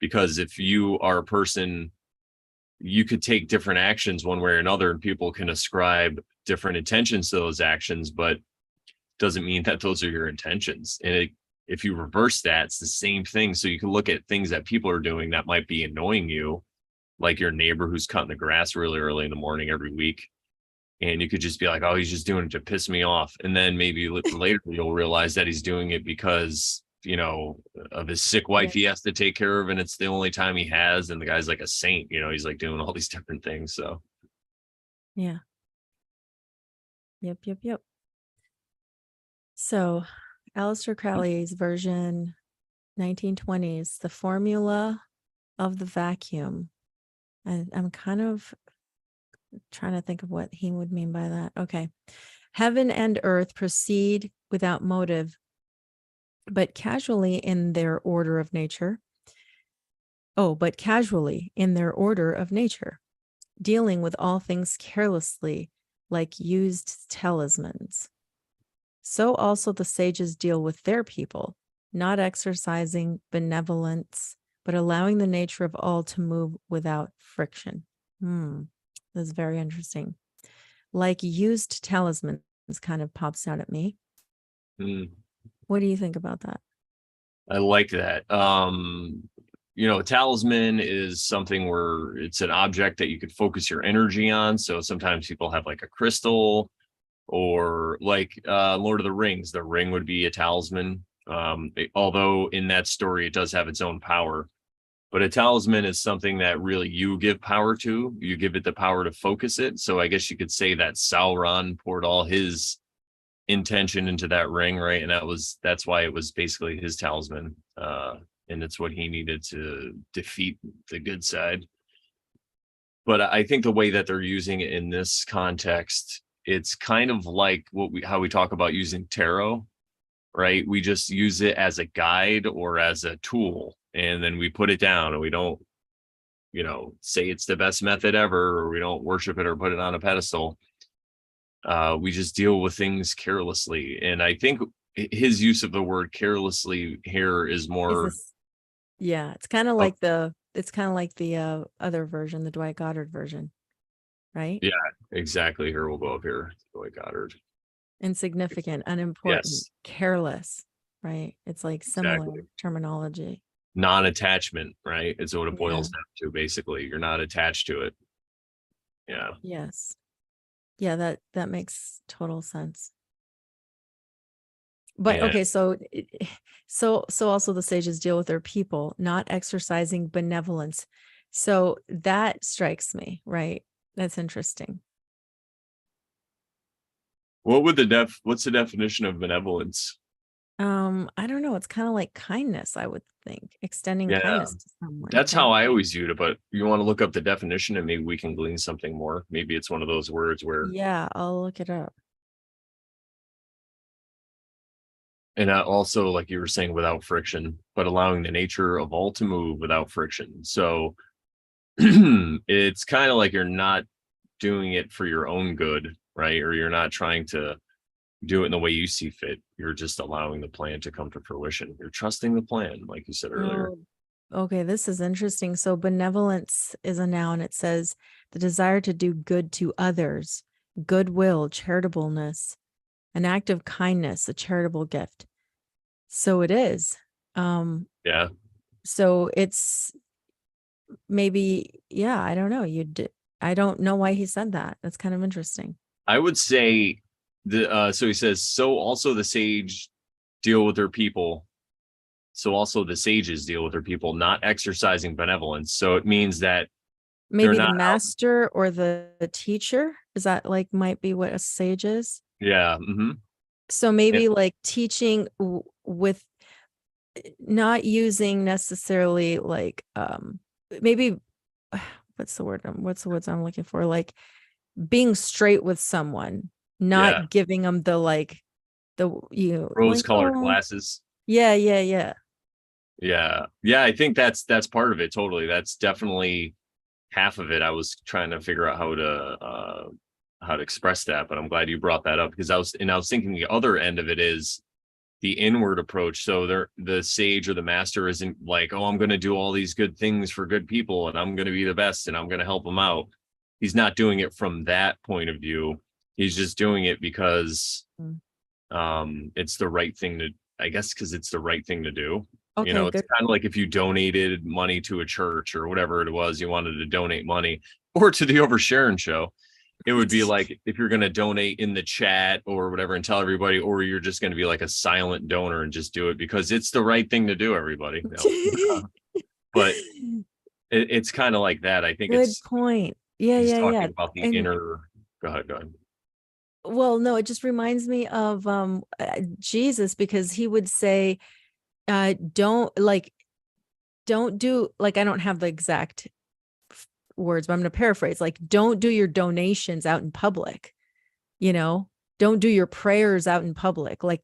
Because if you are a person, you could take different actions one way or another, and people can ascribe different intentions to those actions, but doesn't mean that those are your intentions. And if you reverse that, it's the same thing. So you can look at things that people are doing that might be annoying you, like your neighbor who's cutting the grass really early in the morning every week. And you could just be like, oh, he's just doing it to piss me off. And then maybe later you'll realize that he's doing it because, of his sick wife he has to take care of. And it's the only time he has. And the guy's like a saint, he's like doing all these different things. So, yeah. Yep. So Aleister Crowley's version, 1920s, the formula of the vacuum. I'm kind of trying to think of what he would mean by that. Okay. Heaven and earth proceed without motive, but casually in their order of nature. But casually in their order of nature, dealing with all things carelessly, like used talismans. So also the sages deal with their people, not exercising benevolence, but allowing the nature of all to move without friction. That's very interesting. Like used talismans kind of pops out at me. What do you think about that? I like that. A talisman is something where it's an object that you could focus your energy on. So sometimes people have like a crystal, or like Lord of the Rings, the ring would be a talisman. Although in that story, it does have its own power. But a talisman is something that really you give power to. You give it the power to focus it. So I guess you could say that Sauron poured all his intention into that ring, right? And that's why it was basically his talisman. And it's what he needed to defeat the good side. But I think the way that they're using it in this context, it's kind of like how we talk about using tarot, right? We just use it as a guide or as a tool, and then we put it down, and we don't, say it's the best method ever, or we don't worship it or put it on a pedestal. We just deal with things carelessly. And I think his use of the word carelessly here is more. It's kind of like the other version, the Dwight Goddard version, right? Yeah, exactly. Here, we'll go up here. Dwight Goddard. Insignificant, unimportant, careless, right? It's like similar terminology. Non-attachment, right? It's what it boils down to. Basically, you're not attached to it. Yeah. Yes. Yeah, that makes total sense. But okay, so also the sages deal with their people, not exercising benevolence. So that strikes me, right? That's interesting. What's the definition of benevolence? I don't know. It's kind of like kindness, I would think, extending kindness to someone. That's how I always viewed it. But you want to look up the definition, and maybe we can glean something more. Maybe it's one of those words where. Yeah, I'll look it up. And also, like you were saying, without friction, but allowing the nature of all to move without friction. So it's kind of like you're not doing it for your own good, right? Or you're not trying to do it in the way you see fit. You're just allowing the plan to come to fruition. You're trusting the plan, like you said earlier. Okay, this is interesting. So benevolence is a noun. It says the desire to do good to others goodwill, charitableness, an act of kindness, a charitable gift. So it is. Yeah. So it's maybe, yeah, I don't know. I don't know why he said that. That's kind of interesting. I would say so he says, so also the sage deal with their people. So also the sages deal with their people, not exercising benevolence. So it means that Maybe the master or the teacher, is that like might be what a sage is? Yeah. Mm-hmm. So maybe like teaching with not using necessarily like maybe what's the words I'm looking for, like being straight with someone, not giving them the like the rose-colored glasses. Yeah. I think that's part of it. Totally. That's definitely half of it. I was trying to figure out how to express that, but I'm glad you brought that up, because I was thinking the other end of it is the inward approach. So the sage or the master isn't like, oh, I'm going to do all these good things for good people and I'm going to be the best and I'm going to help them out. He's not doing it from that point of view. He's just doing it because it's the right thing to, I guess, because it's the right thing to do. Okay, you know, it's kind of like if you donated money to a church or whatever it was, you wanted to donate money, or to the Over Sharon show. It would be like if you're going to donate in the chat or whatever and tell everybody, or you're just going to be like a silent donor and just do it because it's the right thing to do, everybody. No. But it's kind of like that. I think good point. Yeah. Talking about the inner. Go ahead. Well, no, it just reminds me of Jesus, because he would say, don't do, like, I don't have the exact words, but I'm going to paraphrase, like, don't do your donations out in public, don't do your prayers out in public, like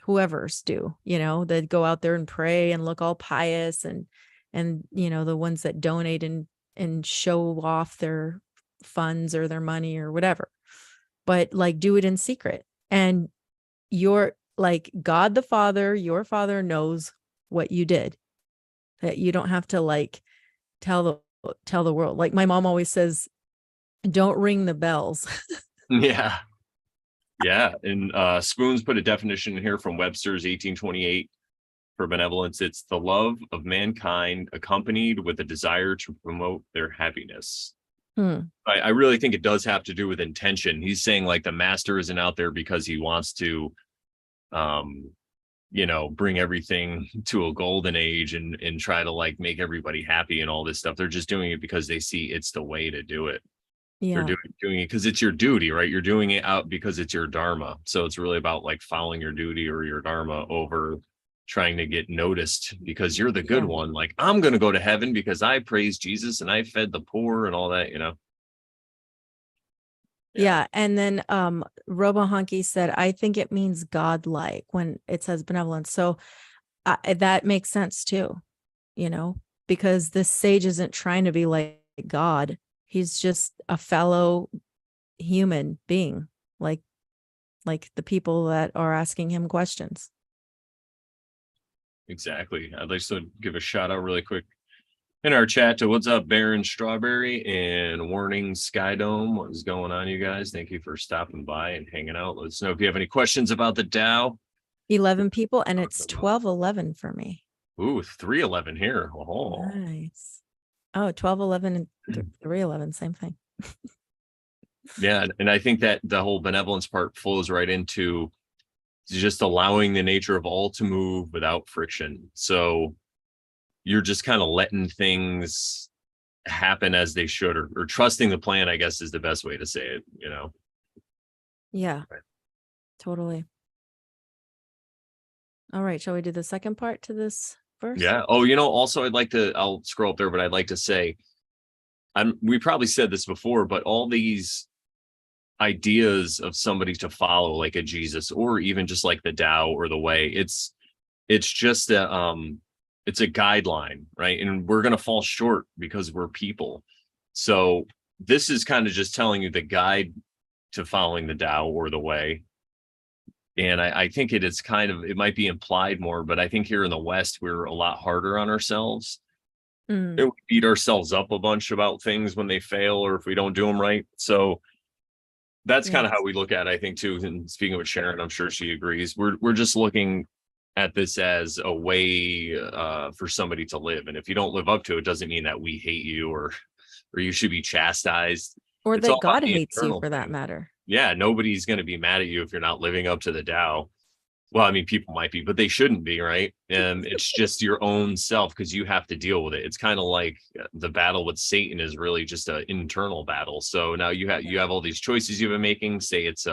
whoever's do, that go out there and pray and look all pious, and the ones that donate and show off their funds or their money or whatever, but like do it in secret. And you're like, God the Father, your Father knows what you did, that you don't have to like tell the world. Like my mom always says, don't ring the bells. Yeah. And Spoons put a definition in here from Webster's 1828 for benevolence. It's the love of mankind accompanied with a desire to promote their happiness. I really think it does have to do with intention. He's saying like the master isn't out there because he wants to bring everything to a golden age and try to like make everybody happy and all this stuff. They're just doing it because they see it's the way to do it. They're doing it because it's your duty, right? You're doing it out because it's your dharma. So it's really about like following your duty or your dharma over trying to get noticed because you're the good one. Like, I'm going to go to heaven because I praised Jesus and I fed the poor and all that, Yeah. And then Robohonky said, I think it means godlike when it says benevolence. So that makes sense too, because this sage isn't trying to be like God. He's just a fellow human being, like the people that are asking him questions. Exactly. I'd like to give a shout out really quick in our chat to what's up, Baron Strawberry and Warning Skydome. What is going on, you guys? Thank you for stopping by and hanging out. Let us know if you have any questions about the Tao. 11 people, and it's 12:11 for me. Ooh, 3:11 here. Oh, nice. Oh, 12:11 and 3:11, same thing. Yeah, and I think that the whole benevolence part flows right into just allowing the nature of all to move without friction. So you're just kind of letting things happen as they should, or trusting the plan, I guess, is the best way to say it, Yeah, right. Totally. All right. Shall we do the second part to this verse? Yeah. Oh, also I'll scroll up there, but I'd like to say, we probably said this before, but all these ideas of somebody to follow, like a Jesus, or even just like the Tao or the way, it's just it's a guideline, right? And we're going to fall short because we're people. So this is kind of just telling you the guide to following the Tao or the way. And I think it might be implied more, but I think here in the West, we're a lot harder on ourselves. Mm, we beat ourselves up a bunch about things when they fail or if we don't do them right. So that's kind of how yes. we look at it, I think, too. And speaking with Sharon, I'm sure she agrees. We're just looking at this as a way for somebody to live. And if you don't live up to it, doesn't mean that we hate you or you should be chastised. Or It's all that about God the hates you internal for that thing. matter. Yeah, nobody's going to be mad at you if you're not living up to the Tao. Well, I mean, people might be, but they shouldn't be, right? And it's just your own self because you have to deal with it. It's kind of like the battle with Satan is really just an internal battle. So now you have all these choices you've been making. Say it's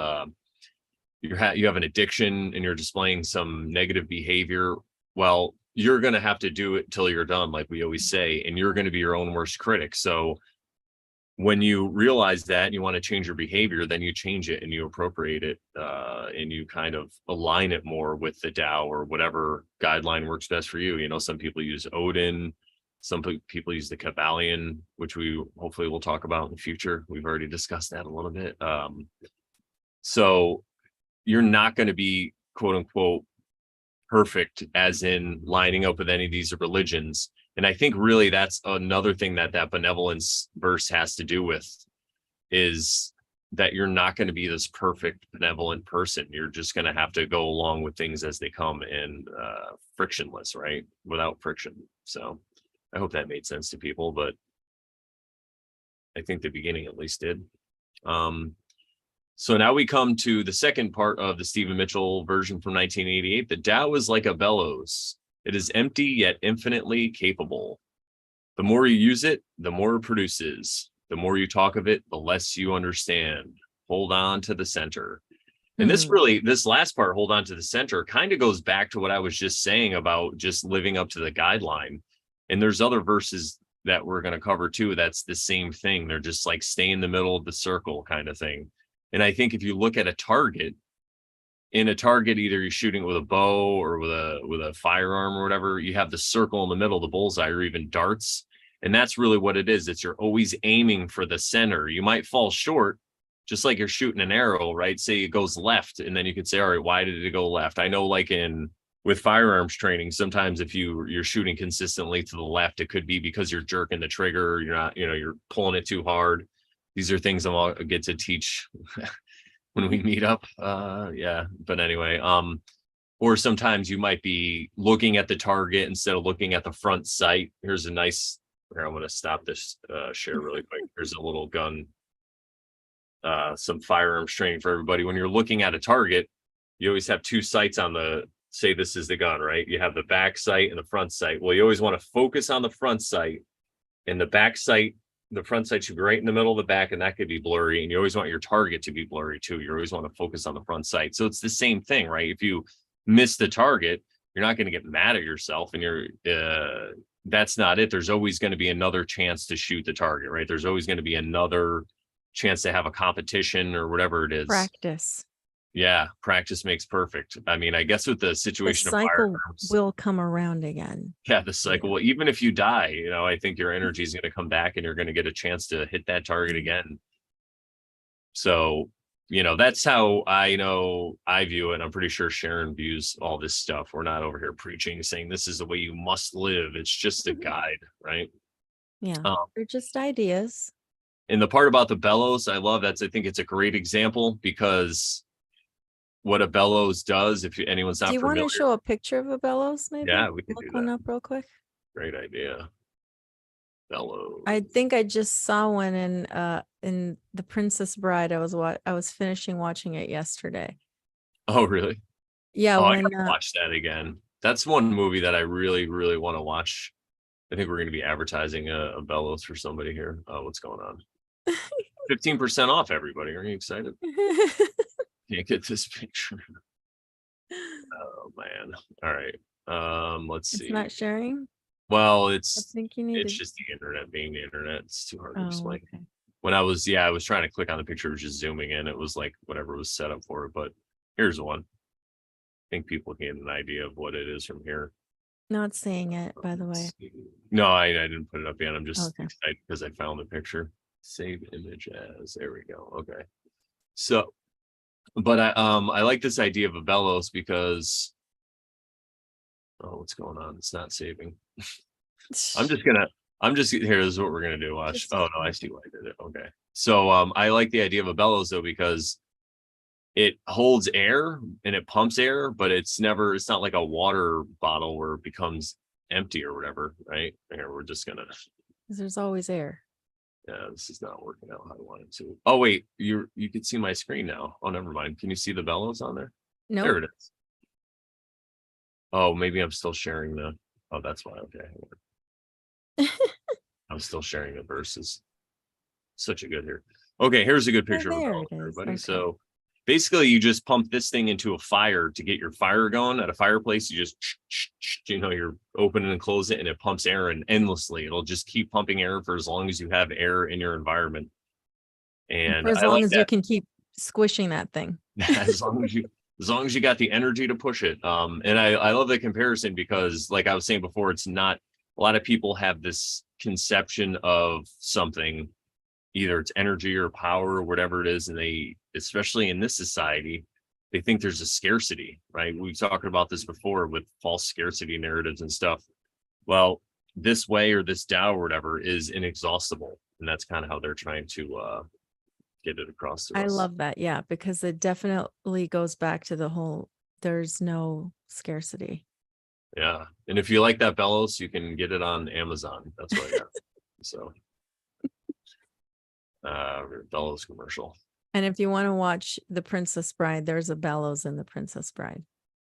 you have an addiction and you're displaying some negative behavior. Well, you're going to have to do it till you're done, like we always say, and you're going to be your own worst critic. So when you realize that and you want to change your behavior, then you change it and you appropriate it and you kind of align it more with the Tao or whatever guideline works best for you. You know, some people use Odin, some people use the Kabbalion, which we hopefully will talk about in the future. We've already discussed that a little bit. So you're not going to be quote unquote perfect as in lining up with any of these religions. And I think really that's another thing that benevolence verse has to do with is that you're not going to be this perfect benevolent person. You're just going to have to go along with things as they come and frictionless, right? Without friction. So I hope that made sense to people, but I think the beginning at least did. So now we come to the second part of the Stephen Mitchell version from 1988. The Tao is like a bellows. It is empty yet infinitely capable. The more you use it, the more it produces. The more you talk of it, the less you understand. Hold on to the center. And Hmm. this last part, hold on to the center, kind of goes back to what I was just saying about just living up to the guideline. And there's other verses that we're going to cover too. That's the same thing. They're just like stay in the middle of the circle kind of thing. And I think if you look at a target, in a target, either you're shooting with a bow or with a firearm or whatever, you have the circle in the middle, the bullseye, or even darts. And that's really what it is. It's you're always aiming for the center. You might fall short, just like you're shooting an arrow, right? Say it goes left, and then you could say, all right, why did it go left? I know, like in with firearms training, sometimes if you're shooting consistently to the left, it could be because you're jerking the trigger, you're not, you're pulling it too hard. These are things I'll get to teach when we meet up. Yeah. But anyway, or sometimes you might be looking at the target instead of looking at the front sight. Here's a nice here, I'm gonna stop this share really quick. Here's a little gun, some firearms training for everybody. When you're looking at a target, you always have two sights on the say this is the gun, right? You have the back sight and the front sight. Well, you always want to focus on the front sight and the back sight. The front sight should be right in the middle of the back, and that could be blurry. And you always want your target to be blurry too. You always want to focus on the front sight. So it's the same thing, right? If you miss the target, you're not going to get mad at yourself, and that's not it. There's always going to be another chance to shoot the target, right? There's always going to be another chance to have a competition or whatever it is. Practice. Yeah, practice makes perfect. I mean, I guess with the The situation of cycle firearms, will come around again. yeah, the You cycle. know. Well, even if you die, I think your energy is going to come back and you're going to get a chance to hit that target Mm. again. So, that's how I view it. I'm pretty sure Sharon views all this stuff. We're not over here preaching, saying this is the way you must live. It's just a guide, right? Yeah. Um, They're just ideas. and the part about the bellows, I love that. I think it's a great example because what a bellows does, if anyone's Do not you want familiar, to show a picture of a bellows, maybe? yeah, we could do Look one that. up real quick. Great idea. Bellows. I think I just saw one in The Princess Bride. I was finishing watching it yesterday. Oh, really? Yeah, Oh, I when gotta watch that again. That's one movie that I really, really want to watch. I think we're going to be advertising a Bellows for somebody here. What's going on? 15% off, everybody. Are you excited? Can't get this picture. Oh man. All right. Let's It's see. not sharing. Well, I it's think you need it's to. just the internet being the internet. It's too hard to Oh, explain. okay. When I was trying to click on the picture, it was just zooming in. It was like whatever was set up for it. But here's one. I think people get an idea of what it is from here. Not seeing it, by the way. No, I didn't put it up yet. I'm just Okay. excited because I found the picture. Save image as. There we go. Okay. So, but I like this idea of a bellows because what's going on? It's not saving. I'm just gonna I'm just here. This is what we're gonna do. Watch. Just Oh no, I see why I did it. Okay. So I like the idea of a bellows though, because it holds air and it pumps air, but it's not like a water bottle where it becomes empty or whatever, right? Here, we're just gonna, 'cause there's always air. yeah, this is not working out how I want it to. Oh wait, you can see my screen now. Oh, never mind. Can you see the bellows on there? No, There it is. Oh, maybe I'm still sharing the, oh, that's why. Okay. I'm still sharing the verses. Such a good here. Okay, here's a good picture of a there bellows, it is. everybody. Okay. So basically you just pump this thing into a fire to get your fire going. At a fireplace, you just you're opening and close it and it pumps air in endlessly. It'll just keep pumping air for as long as you have air in your environment. And For as I long like as you that. can keep squishing that thing. as long as you got the energy to push it. And I love the comparison because, like I was saying before, it's not, a lot of people have this conception of something, either it's energy or power or whatever it is, and they, especially in this society, they think there's a scarcity, right? We've talked about this before with false scarcity narratives and stuff. Well, this way or this Tao or whatever is inexhaustible, and that's kind of how they're trying to get it across to I us. love that. Yeah, because it definitely goes back to the whole there's no scarcity. Yeah. And if you like that bellows, you can get it on Amazon. That's what I got. So bellows commercial. And if you want to watch The Princess Bride, there's a bellows in The Princess Bride.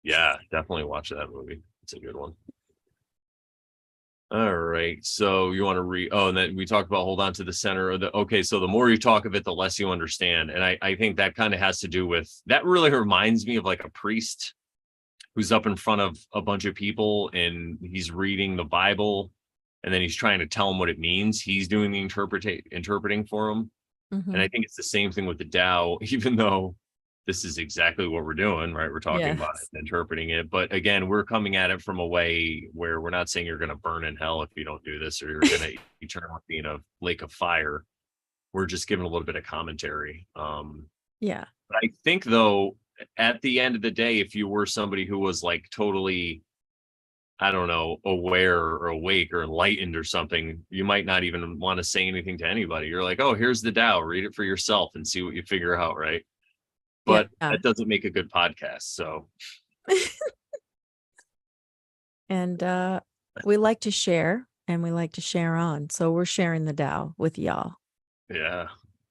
Yeah, definitely watch that movie. It's a good one. All right. So you want to and then we talked about hold on to the center of the, okay. So the more you talk of it, the less you understand. And I think that kind of has to do with, that really reminds me of like a priest who's up in front of a bunch of people and he's reading the Bible and then he's trying to tell them what it means. He's doing the interpreting for them. Mhm. And I think it's the same thing with the Tao, even though this is exactly what we're doing, right? We're talking about it, interpreting it. But again, we're coming at it from a way where we're not saying you're going to burn in hell if you don't do this, or you're going to eternally be in a lake of fire. We're just giving a little bit of commentary. Yeah. But I think though, at the end of the day, if you were somebody who was like totally, I don't know, aware or awake or enlightened or something, you might not even want to say anything to anybody. You're like, oh, here's the Tao, read it for yourself and see what you figure out, right? But that doesn't make a good podcast. So and we like to share and we like to share on. So we're sharing the Tao with y'all. Yeah,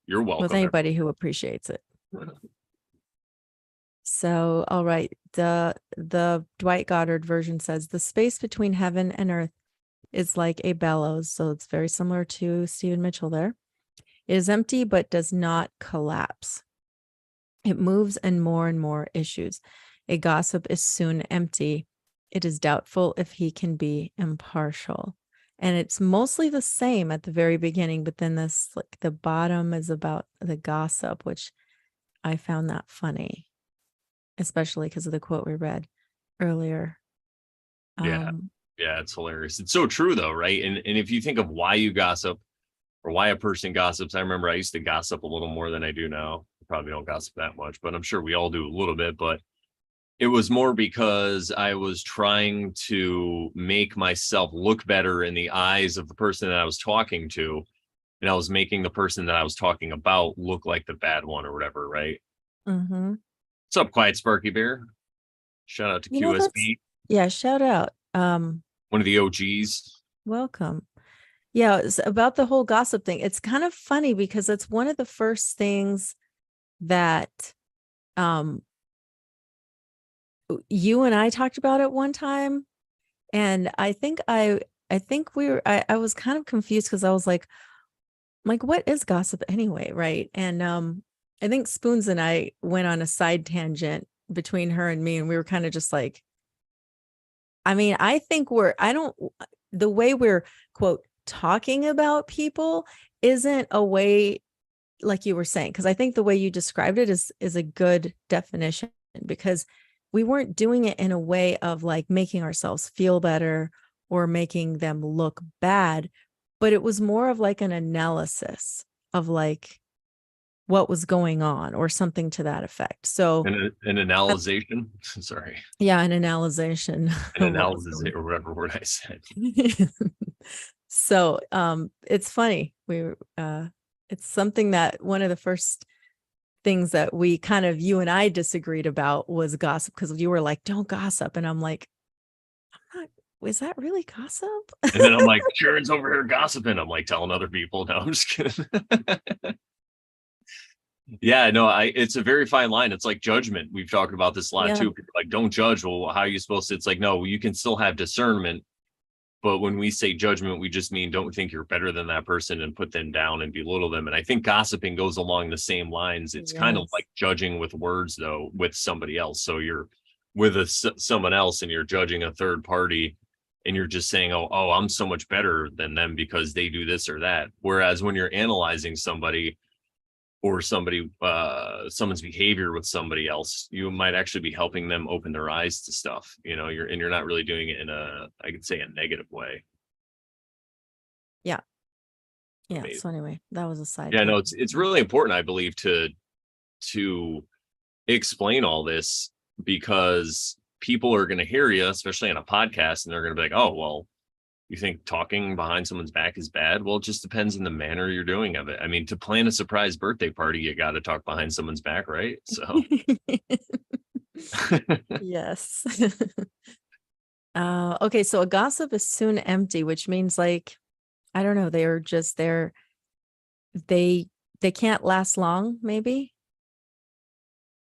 you're welcome. With anybody who appreciates it. So, all right. The Dwight Goddard version says the space between heaven and earth is like a bellows. So it's very similar to Stephen Mitchell there. It is empty, but does not collapse. It moves and more issues. A gossip is soon empty. It is doubtful if he can be impartial. And it's mostly the same at the very beginning, but then this, like the bottom is about the gossip, which I found that funny, especially because of the quote we read earlier. Yeah, it's hilarious. It's so true though, right? And if you think of why you gossip or why a person gossips, I remember I used to gossip a little more than I do now. Probably don't gossip that much, but I'm sure we all do a little bit. But it was more because I was trying to make myself look better in the eyes of the person that I was talking to. And I was making the person that I was talking about look like the bad one or whatever, right? Mm-hmm. What's up, Quiet Sparky Bear? Shout out to QSB. Yeah, shout out. One of the OGs. Welcome. Yeah, it's about the whole gossip thing. It's kind of funny because it's one of the first things that you and I talked about at one time. And I think I was kind of confused because I was like, what is gossip anyway? Right. And I think Spoons and I went on a side tangent between her and me, and we were kind of just like, I mean, I think the way we're quote talking about people isn't a way like you were saying, because I think the way you described it is a good definition, because we weren't doing it in a way of like making ourselves feel better or making them look bad, but it was more of like an analysis of like what was going on or something to that effect. So an analyzation. Sorry. Yeah, an analyzation. An analysis or whatever word I said. So it's funny. It's something that one of the first things that we kind of, you and I disagreed about was gossip, because you were like, don't gossip. And I'm like, I'm not, is that really gossip? And then I'm like, Sharon's over here gossiping. I'm like telling other people. No, I'm just kidding. Yeah, no, it's a very fine line. It's like judgment. We've talked about this a lot Yeah. too. People are like, don't judge. Well, how are you supposed to? It's like, no, you can still have discernment. But when we say judgment, we just mean don't think you're better than that person and put them down and belittle them. And I think gossiping goes along the same lines. It's kind of Yes. like judging with words, though, with somebody else. So you're with someone else and you're judging a third party and you're just saying, oh, I'm so much better than them because they do this or that. Whereas when you're analyzing somebody or someone's behavior with somebody else, you might actually be helping them open their eyes to stuff. You're not really doing it in I could say, a negative way. Yeah. Yeah. Amazing. So anyway, that was a side. Yeah, no, tangent. it's really important, I believe, to explain all this, because people are going to hear you, especially on a podcast, and they're going to be like, oh, well, you think talking behind someone's back is bad? Well, it just depends on the manner you're doing of it. I mean, to plan a surprise birthday party, you got to talk behind someone's back, right? So Yes. Okay, so a gossip is soon empty, which means, like, I don't know, they're just there. They can't last long, maybe.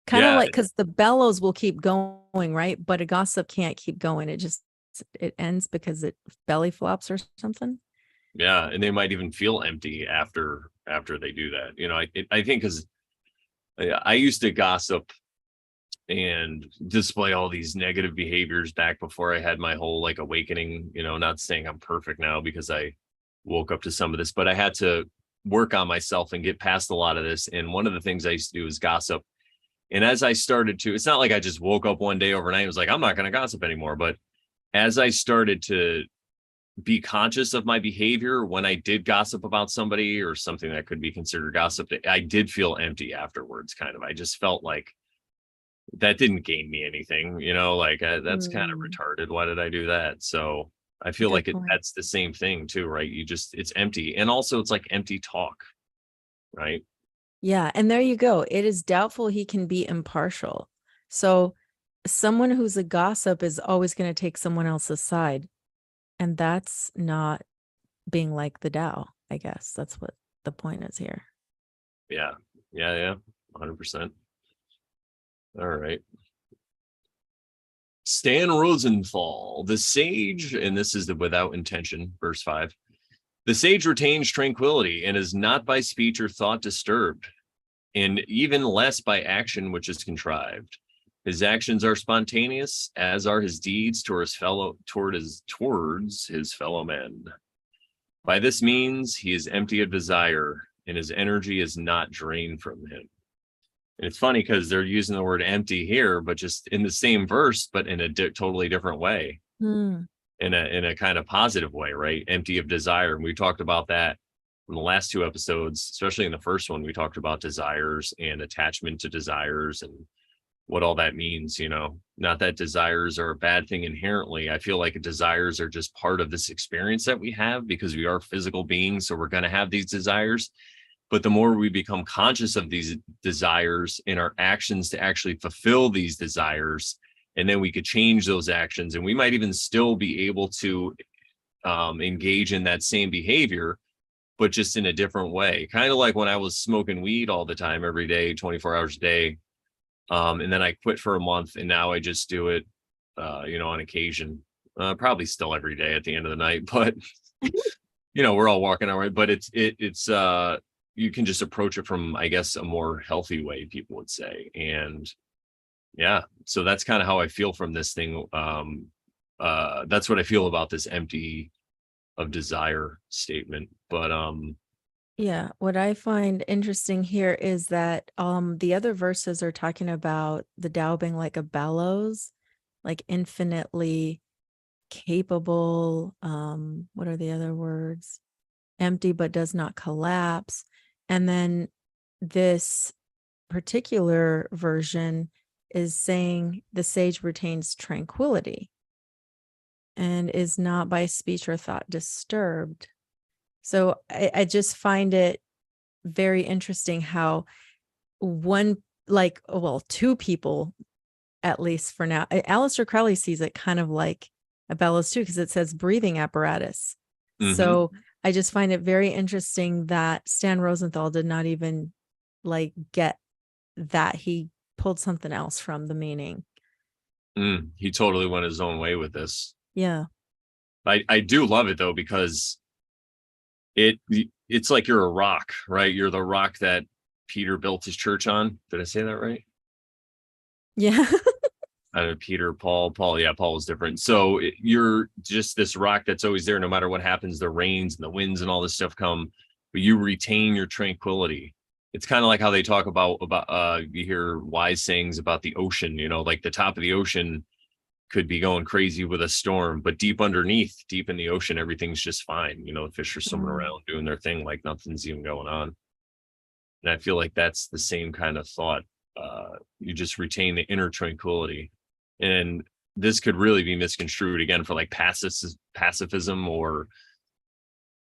Kind of yeah, like, because the bellows will keep going, right? But a gossip can't keep going. It ends because it belly flops or something. yeah, and they might even feel empty after they do that. I think, because I used to gossip and display all these negative behaviors back before I had my whole like awakening. Not saying I'm perfect now because I woke up to some of this, but I had to work on myself and get past a lot of this. And one of the things I used to do is gossip. And as I started to, it's not like I just woke up one day overnight and was like, I'm not going to gossip anymore. But as I started to be conscious of my behavior when I did gossip about somebody or something that could be considered gossip, I did feel empty afterwards. Kind of, I just felt like that didn't gain me anything, like that's kind of Mm, retarded. Why did I do that? So I feel good like point. that's the same thing too, right? It's empty. And also it's like empty talk, right? Yeah, and there you go. It is doubtful he can be impartial. So someone who's a gossip is always going to take someone else's side. And that's not being like the Tao, I guess. That's what the point is here. Yeah. Yeah. 100%. All right. Stan Rosenthal, the sage, and this is the without intention, verse 5. The sage retains tranquility and is not by speech or thought disturbed, and even less by action which is contrived. His actions are spontaneous, as are his deeds towards his fellow men. By this means, he is empty of desire, and his energy is not drained from him. And it's funny because they're using the word empty here, but just in the same verse, but in a totally different way, Hmm. in a kind of positive way, right? Empty of desire. And we talked about that in the last two episodes, especially in the first one. We talked about desires and attachment to desires and what all that means. Not that desires are a bad thing inherently. I feel like desires are just part of this experience that we have because we are physical beings, so we're going to have these desires. But the more we become conscious of these desires in our actions to actually fulfill these desires, and then we could change those actions, and we might even still be able to engage in that same behavior, but just in a different way. Kind of like when I was smoking weed all the time, every day, 24 hours a day. And then I quit for a month, and now I just do it, on occasion, probably still every day at the end of the night, but we're all walking our way, but it's you can just approach it from, I guess, a more healthy way, people would say. And yeah, so that's kind of how I feel from this thing. That's what I feel about this empty of desire statement. But Yeah, what I find interesting here is that the other verses are talking about the Tao being like a bellows, like infinitely capable. What are the other words? Empty but does not collapse. And then this particular version is saying the sage retains tranquility. and is not by speech or thought disturbed. So I just find it very interesting how two people, at least for now, Aleister Crowley sees it kind of like a bellows too, because it says breathing apparatus. Mhm. So I just find it very interesting that Stan Rosenthal did not even like get that. He pulled something else from the meaning. He totally went his own way with this. Yeah. I do love it though, because it's like you're a rock, right? You're the rock that Peter built his church on. Did I say that right? Yeah. Paul. Yeah, Paul was different. So you're just this rock that's always there, no matter what happens. The rains and the winds and all this stuff come, but you retain your tranquility. It's kind of like how they talk about you hear wise sayings about the ocean. You know, like the top of the ocean could be going crazy with a storm, but deep underneath, deep in the ocean, everything's just fine. You know, the fish are swimming around doing their thing like nothing's even going on. And I feel like that's the same kind of thought. You just retain the inner tranquility. And this could really be misconstrued again for like pacifism or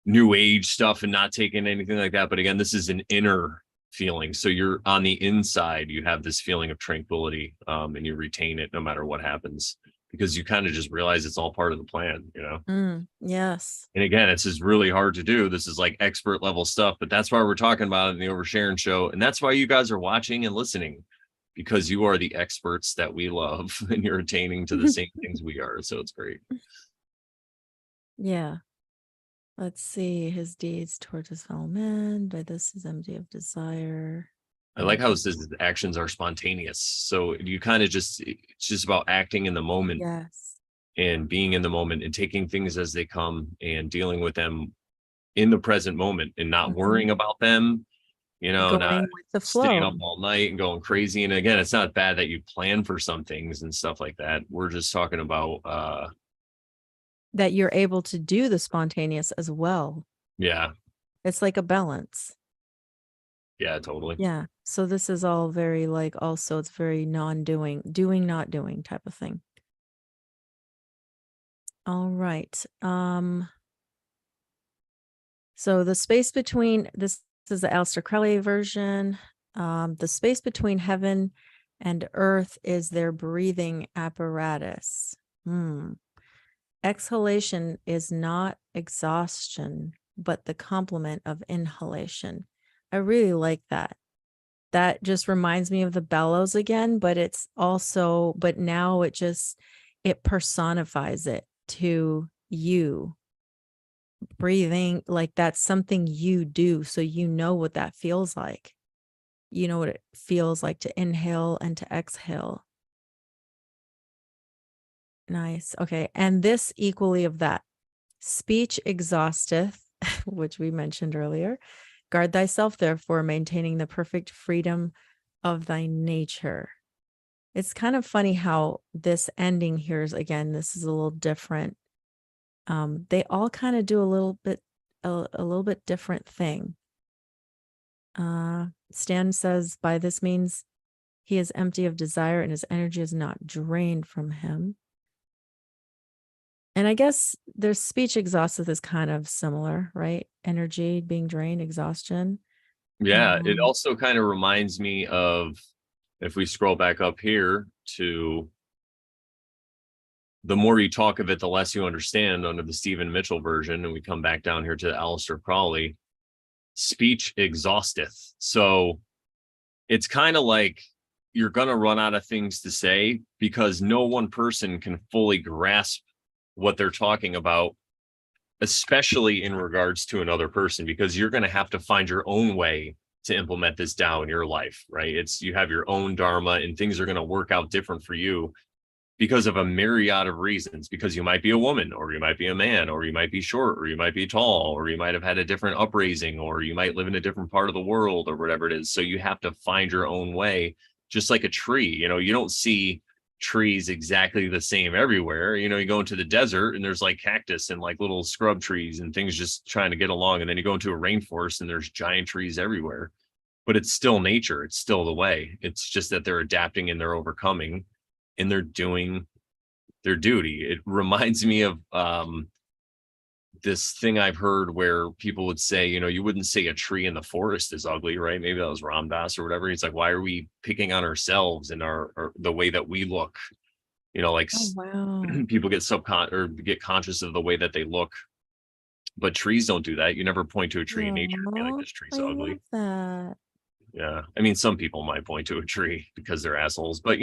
new age stuff and not taking anything like that. But again, this is an inner feeling. So you're on the inside, you have this feeling of tranquility, and you retain it no matter what happens, because you kind of just realize it's all part of the plan, you know? Yes. And again, it's just really hard to do. This is like expert level stuff, but that's why we're talking about it in the Oversharing show. And that's why you guys are watching and listening, because you are the experts that we love and you're attaining to the same things we are. So it's great. Yeah. Let's see. His deeds toward his fellow men, by this is empty of desire. I like how it says his actions are spontaneous. So you kind of it's just about acting in the moment. Yes. And being in the moment and taking things as they come and dealing with them in the present moment and not worrying about them, you know, Going not with the staying flow. up all night and going crazy. And again, it's not bad that you plan for some things and stuff like that. We're just talking about that you're able to do the spontaneous as well. Yeah. It's like a balance. Yeah, totally. Yeah. So this is all very like, also it's very non-doing, doing, not doing type of thing. All right. So the space between, this is the Aleister Crowley version. The space between heaven and earth is their breathing apparatus. Exhalation is not exhaustion, but the complement of inhalation. I really like that. That just reminds me of the bellows again, but it's also, but now it personifies it to you. Breathing, like that's something you do. So you know what that feels like. You know what it feels like to inhale and to exhale. Nice. Okay. And this equally of that. Speech exhausteth, which we mentioned earlier. Guard thyself, therefore, maintaining the perfect freedom of thy nature. It's kind of funny how this ending here is, again, this is a little different. They all kind of do a little bit different thing. Stan says, by this means he is empty of desire and his energy is not drained from him. And I guess their speech exhausted is kind of similar, right? Energy being drained, exhaustion. Yeah, it also kind of reminds me of, if we scroll back up here to the more you talk of it, the less you understand, under the Stephen Mitchell version, and we come back down here to the Aleister Crowley, speech exhausteth. So it's kind of like you're going to run out of things to say, because no one person can fully grasp what they're talking about, especially in regards to another person, because you're going to have to find your own way to implement this down in your life, right? You have your own dharma and things are going to work out different for you because of a myriad of reasons, because you might be a woman, or you might be a man, or you might be short, or you might be tall, or you might have had a different upraising, or you might live in a different part of the world, or whatever it is. So you have to find your own way, just like a tree. You know, you don't see trees exactly the same everywhere. You know, you go into the desert and there's like cactus and like little scrub trees and things just trying to get along. And then you go into a rainforest and there's giant trees everywhere, but it's still nature. It's still the way. It's just that they're adapting and they're overcoming and they're doing their duty. It reminds me of this thing I've heard where people would say, you wouldn't say a tree in the forest is ugly, right? Maybe that was Ram Dass or whatever. He's like, why are we picking on ourselves and our the way that we look? Like Oh, wow. people get conscious of the way that they look, but trees don't do that. You never point to a tree in nature and be like, Aw, this tree's I love ugly. that. Yeah. I mean, some people might point to a tree because they're assholes, but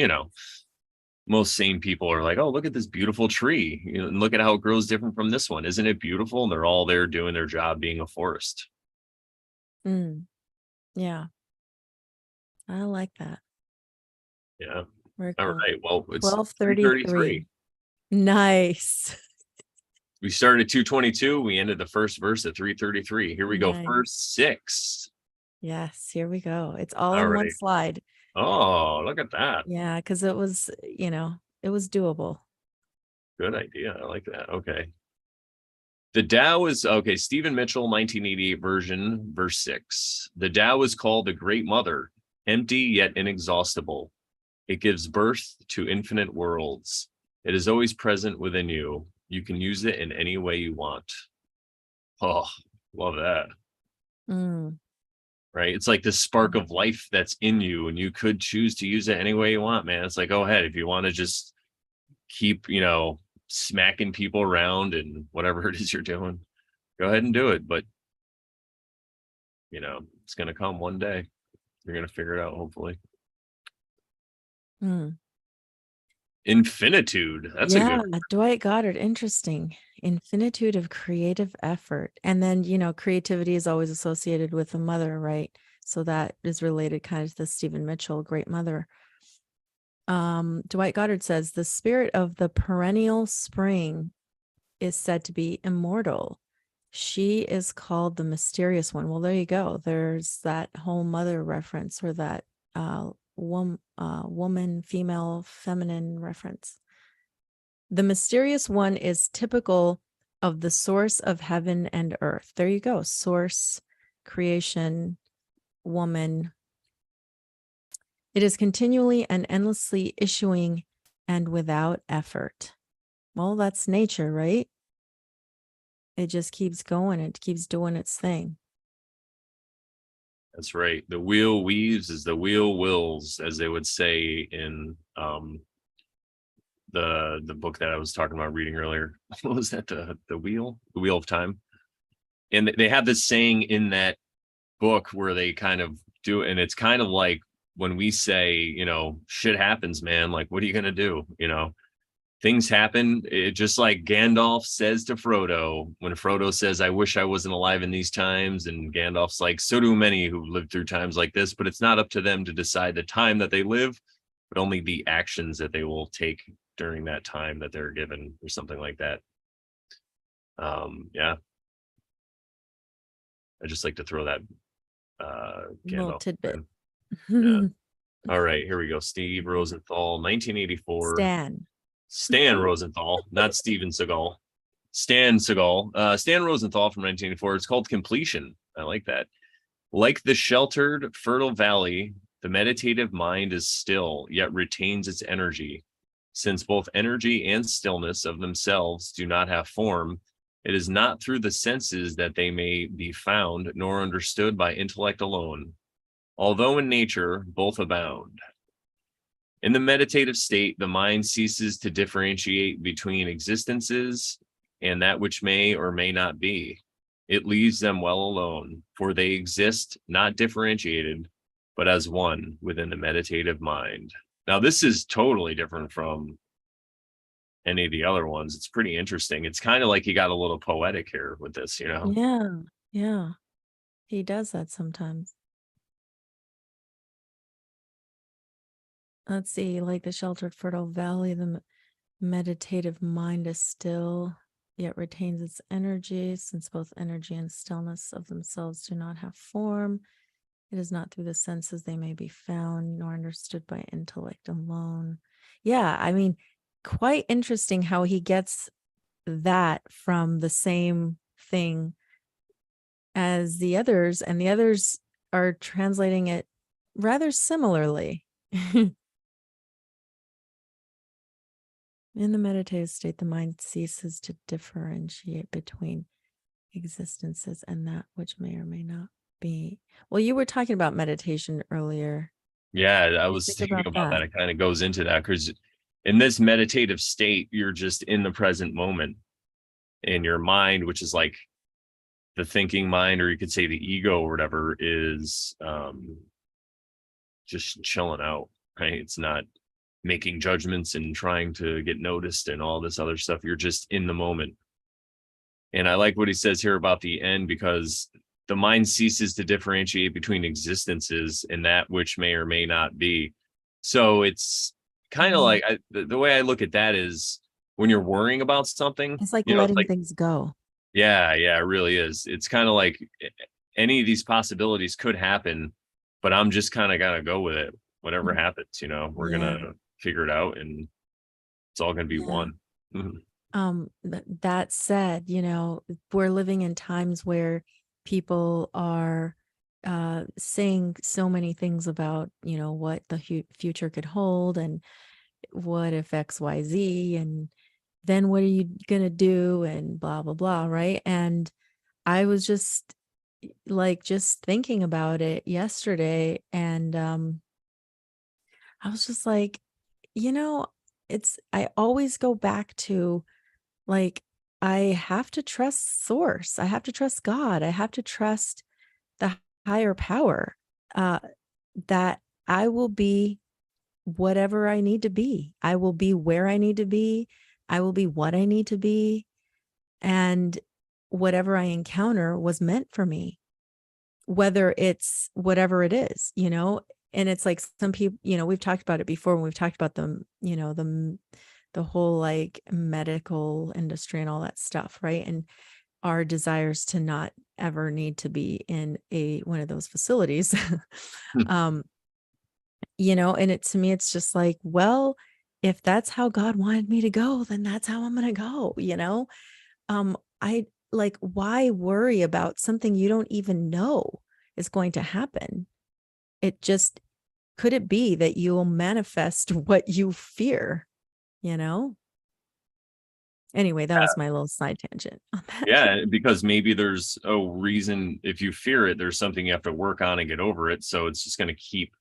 most sane people are like, oh, look at this beautiful tree. And look at how it grows different from this one. Isn't it beautiful? And they're all there doing their job being a forest. Mm, yeah, I like that. Yeah. Very All cool. right. Well, it's 12:33. 3:33. Nice. We started at 2:22. We ended the first verse at 3:33. Here we go. Nice. First 6. Yes, here we go. It's all All in one right. slide. Oh, look at that. Yeah, because it was, it was doable. Good idea. I like that. Okay. The Tao is okay. Stephen Mitchell, 1988 version, verse 6. The Tao is called the Great Mother, empty yet inexhaustible. It gives birth to infinite worlds. It is always present within you. You can use it in any way you want. Oh, love that. Mm, Right? It's like this spark of life that's in you, and you could choose to use it any way you want, man. It's like, go ahead. If you want to just keep, smacking people around and whatever it is you're doing, go ahead and do it. But, it's going to come one day. You're going to figure it out, hopefully. mm. Infinitude. That's a good one. Dwight Goddard, interesting. Infinitude of creative effort. And then, creativity is always associated with the mother, right? So that is related kind of to the Stephen Mitchell, Great Mother. Dwight Goddard says the spirit of the perennial spring is said to be immortal. She is called the mysterious one. Well, there you go. There's that whole mother reference, or that woman, female, feminine reference. The mysterious one is typical of the source of heaven and earth. There you go. Source, creation, woman. It is continually and endlessly issuing and without effort. Well, that's nature, right? It just keeps going. It keeps doing its thing. That's right. The wheel weaves as the wheel wills, as they would say in the book that I was talking about reading earlier. What was that? The wheel of time. And they have this saying in that book where they kind of do, and it's kind of like when we say, shit happens, man. Like, what are you gonna do? Things happen. It just like Gandalf says to Frodo when Frodo says, I wish I wasn't alive in these times. And Gandalf's like, so do many who lived through times like this, but it's not up to them to decide the time that they live, but only the actions that they will take during that time that they're given, or something like that. Yeah. I just like to throw that Little Gandalf tidbit. Yeah. All right, here we go. Steve Rosenthal, 1984. Stan Rosenthal, not Steven Seagal. Stan Seagal. Stan Rosenthal from 1984. It's called Completion. I like that. Like the sheltered, fertile valley, the meditative mind is still, yet retains its energy. Since both energy and stillness of themselves do not have form, it is not through the senses that they may be found, nor understood by intellect alone. Although in nature both abound. In the meditative state, the mind ceases to differentiate between existences and that which may or may not be. It leaves them well alone, for they exist not differentiated, but as one within the meditative mind. Now, this is totally different from any of the other ones. It's pretty interesting. It's kind of like he got a little poetic here with this, Yeah. He does that sometimes. Let's see, like the sheltered fertile valley, the meditative mind is still, yet retains its energy, since both energy and stillness of themselves do not have form. It is not through the senses they may be found, nor understood by intellect alone. Yeah, I mean, quite interesting how he gets that from the same thing as the others, and the others are translating it rather similarly. In the meditative state, the mind ceases to differentiate between existences and that which may or may not be. Well, you were talking about meditation earlier. Yeah, I What do you was think thinking about about that. that? It kind of goes into that because in this meditative state, you're just in the present moment, in your mind, which is like the thinking mind, or you could say the ego or whatever, is just chilling out, right? It's not making judgments and trying to get noticed and all this other stuff. You're just in the moment. And I like what he says here about the end, because the mind ceases to differentiate between existences and that which may or may not be. So it's kind of like the way I look at that is when you're worrying about something, It's like it's letting like, things go. yeah, it really is. It's kind of like any of these possibilities could happen, but I'm just kind of gonna go with it. Whatever happens, we're Yeah. gonna figure it out, and it's all gonna be Yeah. one. That said, we're living in times where people are saying so many things about, what the future could hold, and what if XYZ, and then what are you gonna do, and blah blah blah, right? And I was just thinking about it yesterday, and I was just like, you know, I always go back to, like, I have to trust source. I have to trust God. I have to trust the higher power, uh, that I will be whatever I need to be. I will be where I need to be. I will be what I need to be. And whatever I encounter was meant for me, whether it's whatever it is, and it's like some people, we've talked about it before when we've talked about the whole like medical industry and all that stuff, right? And our desires to not ever need to be in one of those facilities. um and to me it's just like, well, if that's how God wanted me to go, then that's how I'm going to go. I like, why worry about something you don't even know is going to happen? It just, could it be that you'll manifest what you fear, you know? Anyway, that was my little side tangent on that. Yeah, because maybe there's a reason. If you fear it, there's something you have to work on and get over it. So it's just going to keep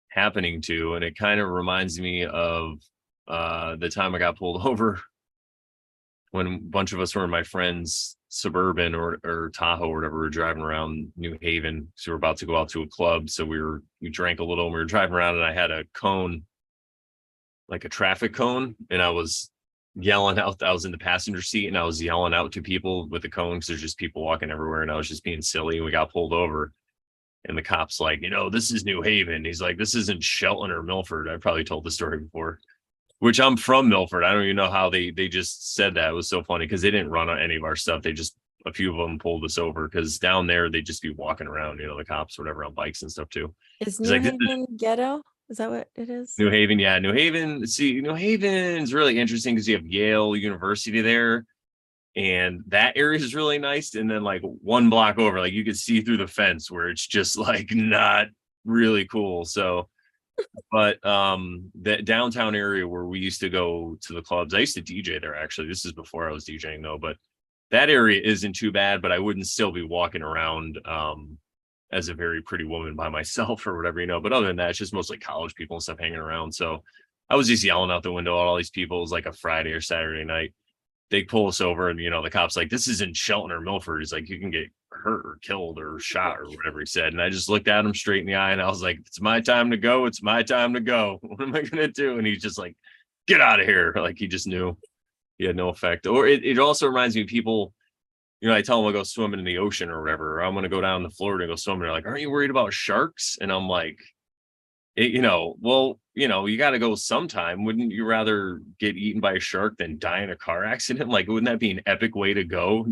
happening to. And it kind of reminds me of the time I got pulled over when a bunch of us were in my friend's Suburban or Tahoe or whatever. We were driving around New Haven. So we are about to go out to a club. So we drank a little and we were driving around, and I had a cone, like a traffic cone, and I was yelling out. I was in the passenger seat and I was yelling out to people with the cone because there's just people walking everywhere, and I was just being silly, and we got pulled over. And the cop's like, this is New Haven. He's like, this isn't Shelton or Milford. I probably told the story before, which I'm from Milford. I don't even know how they just said that. It was so funny because they didn't run on any of our stuff. They just, a few of them pulled us over because down there they just be walking around, the cops, whatever, on bikes and stuff too. Is He's New like, this is Haven ghetto? Is that what it is? New Haven. Yeah, New Haven. See, New Haven is really interesting because you have Yale University there, and that area is really nice. And then like one block over, like you could see through the fence where it's just like not really cool. So, but that downtown area where we used to go to the clubs, I used to DJ there actually. This is before I was DJing though, but that area isn't too bad, but I wouldn't still be walking around as a very pretty woman by myself or whatever, but other than that, it's just mostly college people and stuff hanging around. So I was just yelling out the window at all these people. It was like a Friday or Saturday night. They pull us over, and the cop's like, this isn't Shelton or Milford. He's like, you can get hurt or killed or shot or whatever he said. And I just looked at him straight in the eye and I was like, it's my time to go. It's my time to go. What am I gonna do? And he's just like, get out of here. Like he just knew. He had no effect. Or it also reminds me of people, I tell them I go swimming in the ocean or whatever, or I'm gonna go down to Florida and go swimming. They're like, aren't you worried about sharks? And I'm like, well, you got to go sometime. Wouldn't you rather get eaten by a shark than die in a car accident? Like, wouldn't that be an epic way to go?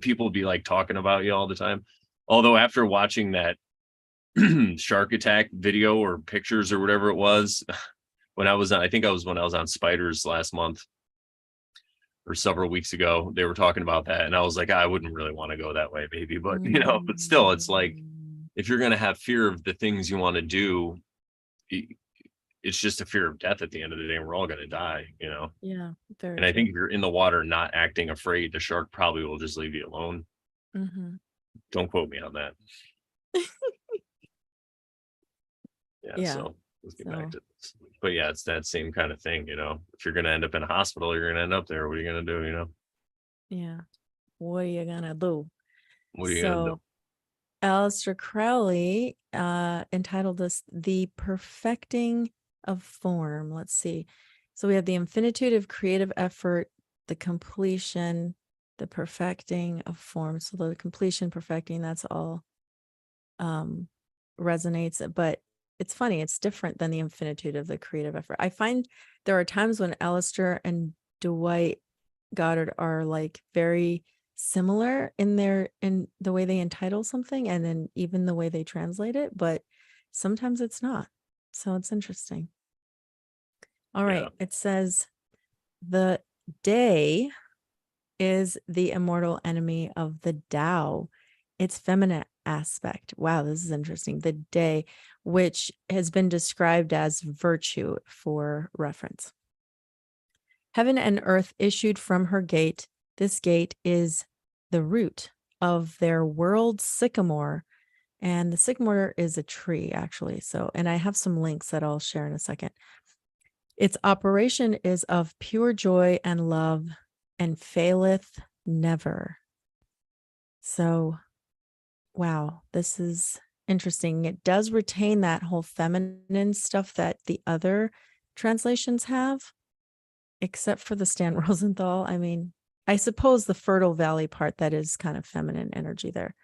People be like talking about you all the time. Although after watching that shark attack video or pictures or whatever it was, when I was on, I think I was when I was on Spiders last month or several weeks ago, they were talking about that. And I was like, I wouldn't really want to go that way, maybe, but but still, it's like, if you're going to have fear of the things you want to do, it's just a fear of death at the end of the day, and we're all going to die, you know. Yeah, very And I think true. if you're in the water not acting afraid, the shark probably will just leave you alone. Hmm. Don't quote me on that. Yeah, Yeah. so let's get back So to this. But yeah, it's that same kind of thing, you know. If you're going to end up in a hospital, you're going to end up there. What are you going to do, you know? yeah, what are you gonna do? What are you going to do? So Aleister Crowley entitled this The Perfecting of Form. Let's see. So we have the infinitude of creative effort, the completion, the perfecting of form. So the completion, perfecting, that's all resonates. But it's funny, it's different than the infinitude of the creative effort. I find there are times when Aleister and Dwight Goddard are like very similar in the way they entitle something and then even the way they translate it, but sometimes it's not. So it's interesting. All Yeah. right. It says the day is the immortal enemy of the Tao, its feminine aspect. Wow, this is interesting. The day, which has been described as virtue for reference. Heaven and earth issued from her gate. This gate is the root of their world sycamore. And the sycamore is a tree, actually. So, and I have some links that I'll share in a second. Its operation is of pure joy and love and faileth never. So, wow, this is interesting. It does retain that whole feminine stuff that the other translations have, except for the Stan Rosenthal. I mean, I suppose the Fertile Valley part, that is kind of feminine energy there.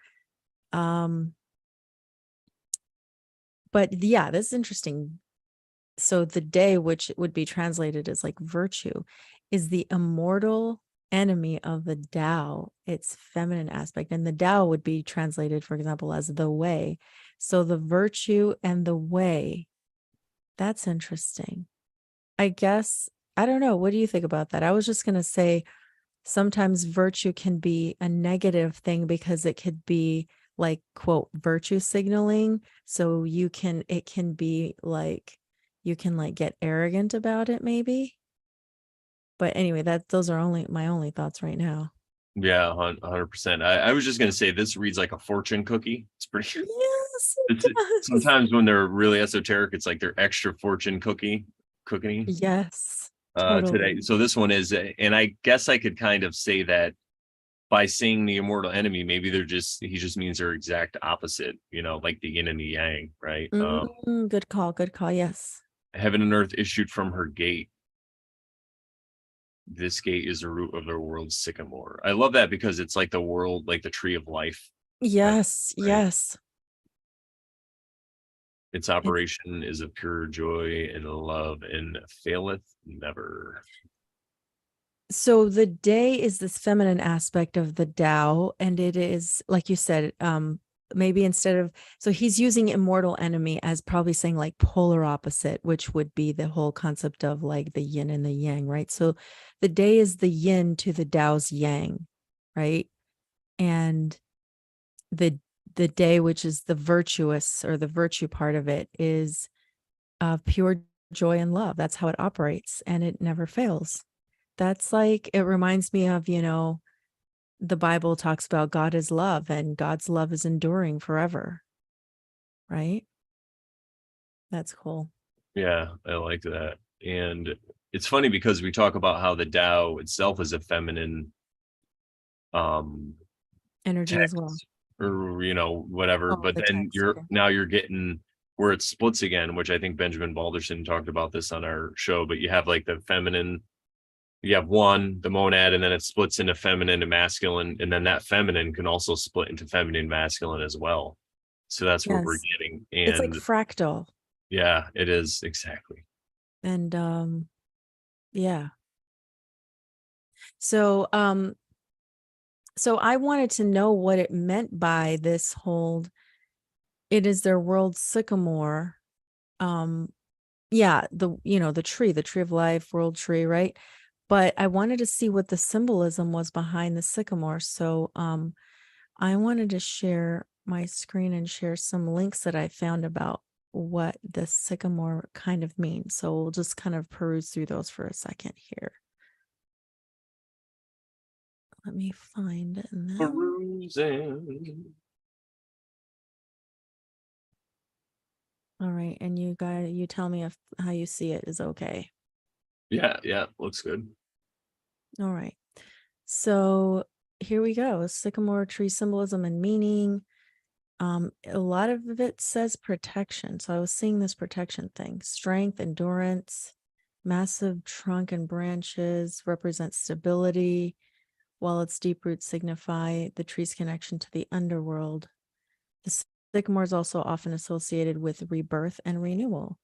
But yeah, this is interesting. So the day, which would be translated as like virtue, is the immortal enemy of the Tao, its feminine aspect. And the Tao would be translated, for example, as the way. So the virtue and the way, that's interesting. I guess, I don't know. What do you think about that? I was just going to say sometimes virtue can be a negative thing because it could be like, quote, virtue signaling. So it can be like, you can like get arrogant about it maybe. But anyway, those are only my only thoughts right now. Yeah, 100%. I was just going to say this reads like a fortune cookie. It's pretty, Yes, it's it does. sometimes when they're really esoteric, it's like their extra fortune cooking Yes, today. totally. So this one is, and I guess I could kind of say that by saying the immortal enemy, maybe he just means they're exact opposite, you know, like the yin and the yang, right? Good call. Good call. Yes. Heaven and earth issued from her gate. This gate is the root of their world's sycamore. I love that because it's like the world, like the tree of life, Yes. right? Yes. Its It's operation is of pure joy and love and faileth never. so the day is this feminine aspect of the Tao, and it is, like you said, maybe instead of, so he's using immortal enemy as probably saying like polar opposite, which would be the whole concept of like the yin and the yang, right? So the day is the yin to the Tao's yang, right? And the day, which is the virtuous or the virtue part of it, is pure joy and love. That's how it operates, and it never fails. That's like, it reminds me of, the Bible talks about God is love and God's love is enduring forever, right? That's cool. Yeah, I like that. And it's funny because we talk about how the Tao itself is a feminine um Energy as well. text or you know whatever, Oh, but the then text. Okay. you're getting where it splits again, which I think Benjamin Balderson talked about this on our show, but you have like the feminine, you have one, the monad, and then it splits into feminine and masculine, and then that feminine can also split into feminine and masculine as well. So that's what we're Yes. getting. It's like And fractal. yeah, it is exactly. And yeah. So so I wanted to know what it meant by this whole, it is their world sycamore. Um yeah, the tree of life, world tree, right? But I wanted to see what the symbolism was behind the sycamore. So I wanted to share my screen and share some links that I found about what the sycamore kind of means. So we'll just kind of peruse through those for a second here. Let me find them. Perusing. All right, and you guys, you tell me if how you see it is okay. Yeah, looks good. All right. So here we go. Sycamore tree symbolism and meaning. A lot of it says protection. So I was seeing this protection thing. Strength, endurance, massive trunk and branches represent stability, while its deep roots signify the tree's connection to the underworld. The sycamore is also often associated with rebirth and renewal.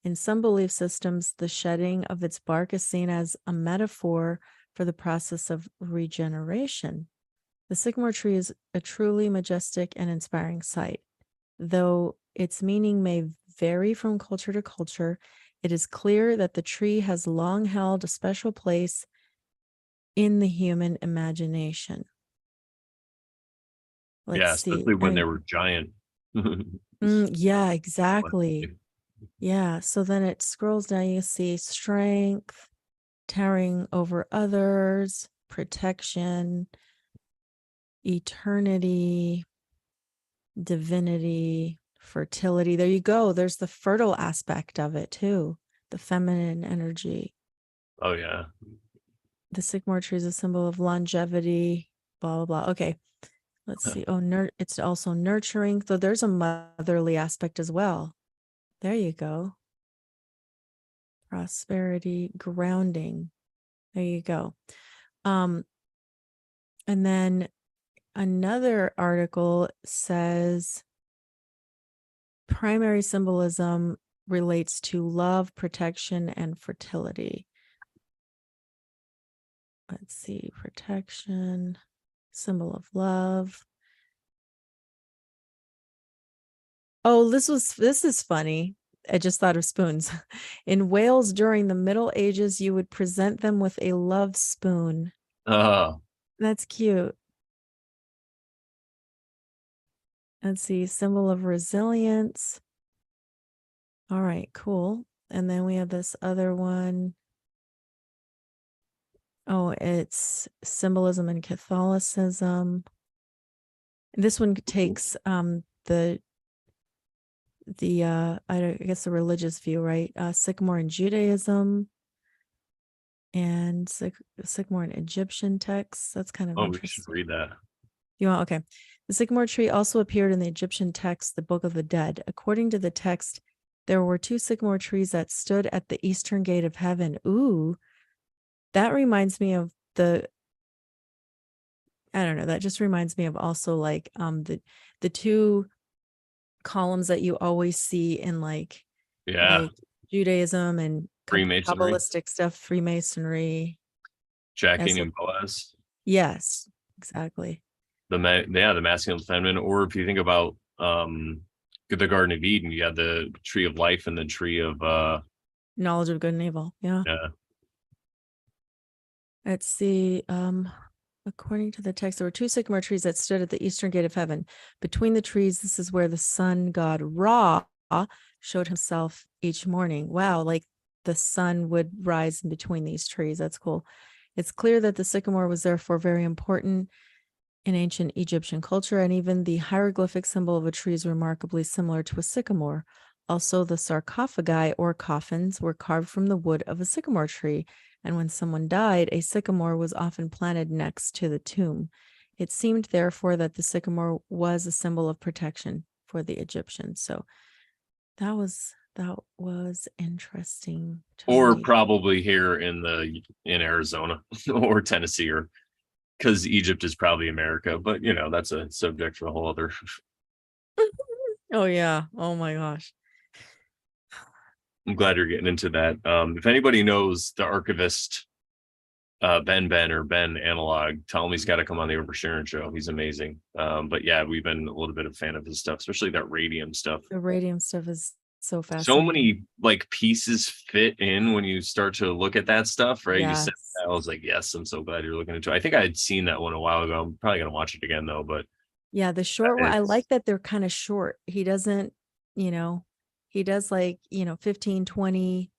In some belief systems, the shedding of its bark is seen as a metaphor for the process of regeneration. The sycamore tree is a truly majestic and inspiring sight. Though its meaning may vary from culture to culture, it is clear that the tree has long held a special place in the human imagination. Let's see. Especially when they were giant. Yeah, exactly. Yeah. So then it scrolls down, you see strength, towering over others, protection, eternity, divinity, fertility. There you go. There's the fertile aspect of it too, the feminine energy. Oh yeah. The sycamore tree is a symbol of longevity, blah, blah, blah. Okay. Let's see. Oh, it's also nurturing. So there's a motherly aspect as well. There you go. Prosperity, grounding. There you go. And then another article says primary symbolism relates to love, protection, and fertility. Let's see, protection, symbol of love. Oh, this is funny. I just thought of spoons. In Wales during the Middle Ages, you would present them with a love spoon. Oh, That's cute. Let's see, symbol of resilience. All right, cool. And then we have this other one. Oh, it's symbolism in Catholicism. This one takes I guess the religious view, right? Sycamore in Judaism and sycamore in Egyptian texts. That's kind of we interesting. should read that. You want, okay. The sycamore tree also appeared in the Egyptian text, the Book of the Dead. According to the text, there were 2 sycamore trees that stood at the eastern gate of heaven. Ooh, that reminds me of I don't know, that just reminds me of also like the 2 columns that you always see in like Judaism and Freemasonry, Kabbalistic stuff, Freemasonry. Jackie and Boaz. Yes, exactly. The masculine, feminine. Or if you think about the Garden of Eden, you had the tree of life and the tree of knowledge of good and evil. Yeah. Let's see. According to the text, there were 2 sycamore trees that stood at the eastern gate of heaven. Between the trees, this is where the sun god Ra showed himself each morning. Wow, like the sun would rise in between these trees. That's cool. It's clear that the sycamore was therefore very important in ancient Egyptian culture, and even the hieroglyphic symbol of a tree is remarkably similar to a sycamore. Also, the sarcophagi or coffins were carved from the wood of a sycamore tree, and when someone died, a sycamore was often planted next to the tomb. It seemed, therefore, that the sycamore was a symbol of protection for the Egyptians. So that was interesting. Or probably here in Arizona or Tennessee, or because Egypt is probably America, but that's a subject for a whole other. Oh yeah. Oh my gosh. I'm glad you're getting into that. If anybody knows the archivist, Ben Analog, tell him he's got to come on the Oversharing show. He's amazing. But yeah, we've been a little bit of a fan of his stuff, especially that radium stuff. The radium stuff is so fascinating. So many like pieces fit in when you start to look at that stuff, right? Yes. You said that, I was like, yes, I'm so glad you're looking into it. I think I had seen that one a while ago. I'm probably gonna watch it again though. But yeah, the short one, I like that they're kind of short. He doesn't, he he does like, 15, 20,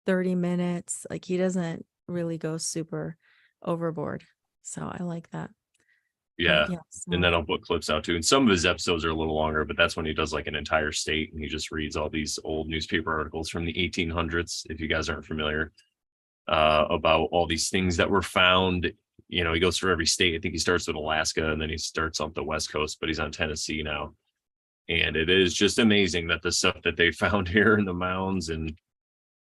30 minutes. Like he doesn't really go super overboard. So I like that. Yeah. But yeah, And so then I'll put clips out too. And some of his episodes are a little longer, but that's when he does like an entire state and he just reads all these old newspaper articles from the 1800s, if you guys aren't familiar, about all these things that were found. He goes through every state. I think he starts with Alaska and then he starts up the West Coast, but he's on Tennessee now. And it is just amazing that the stuff that they found here in the mounds and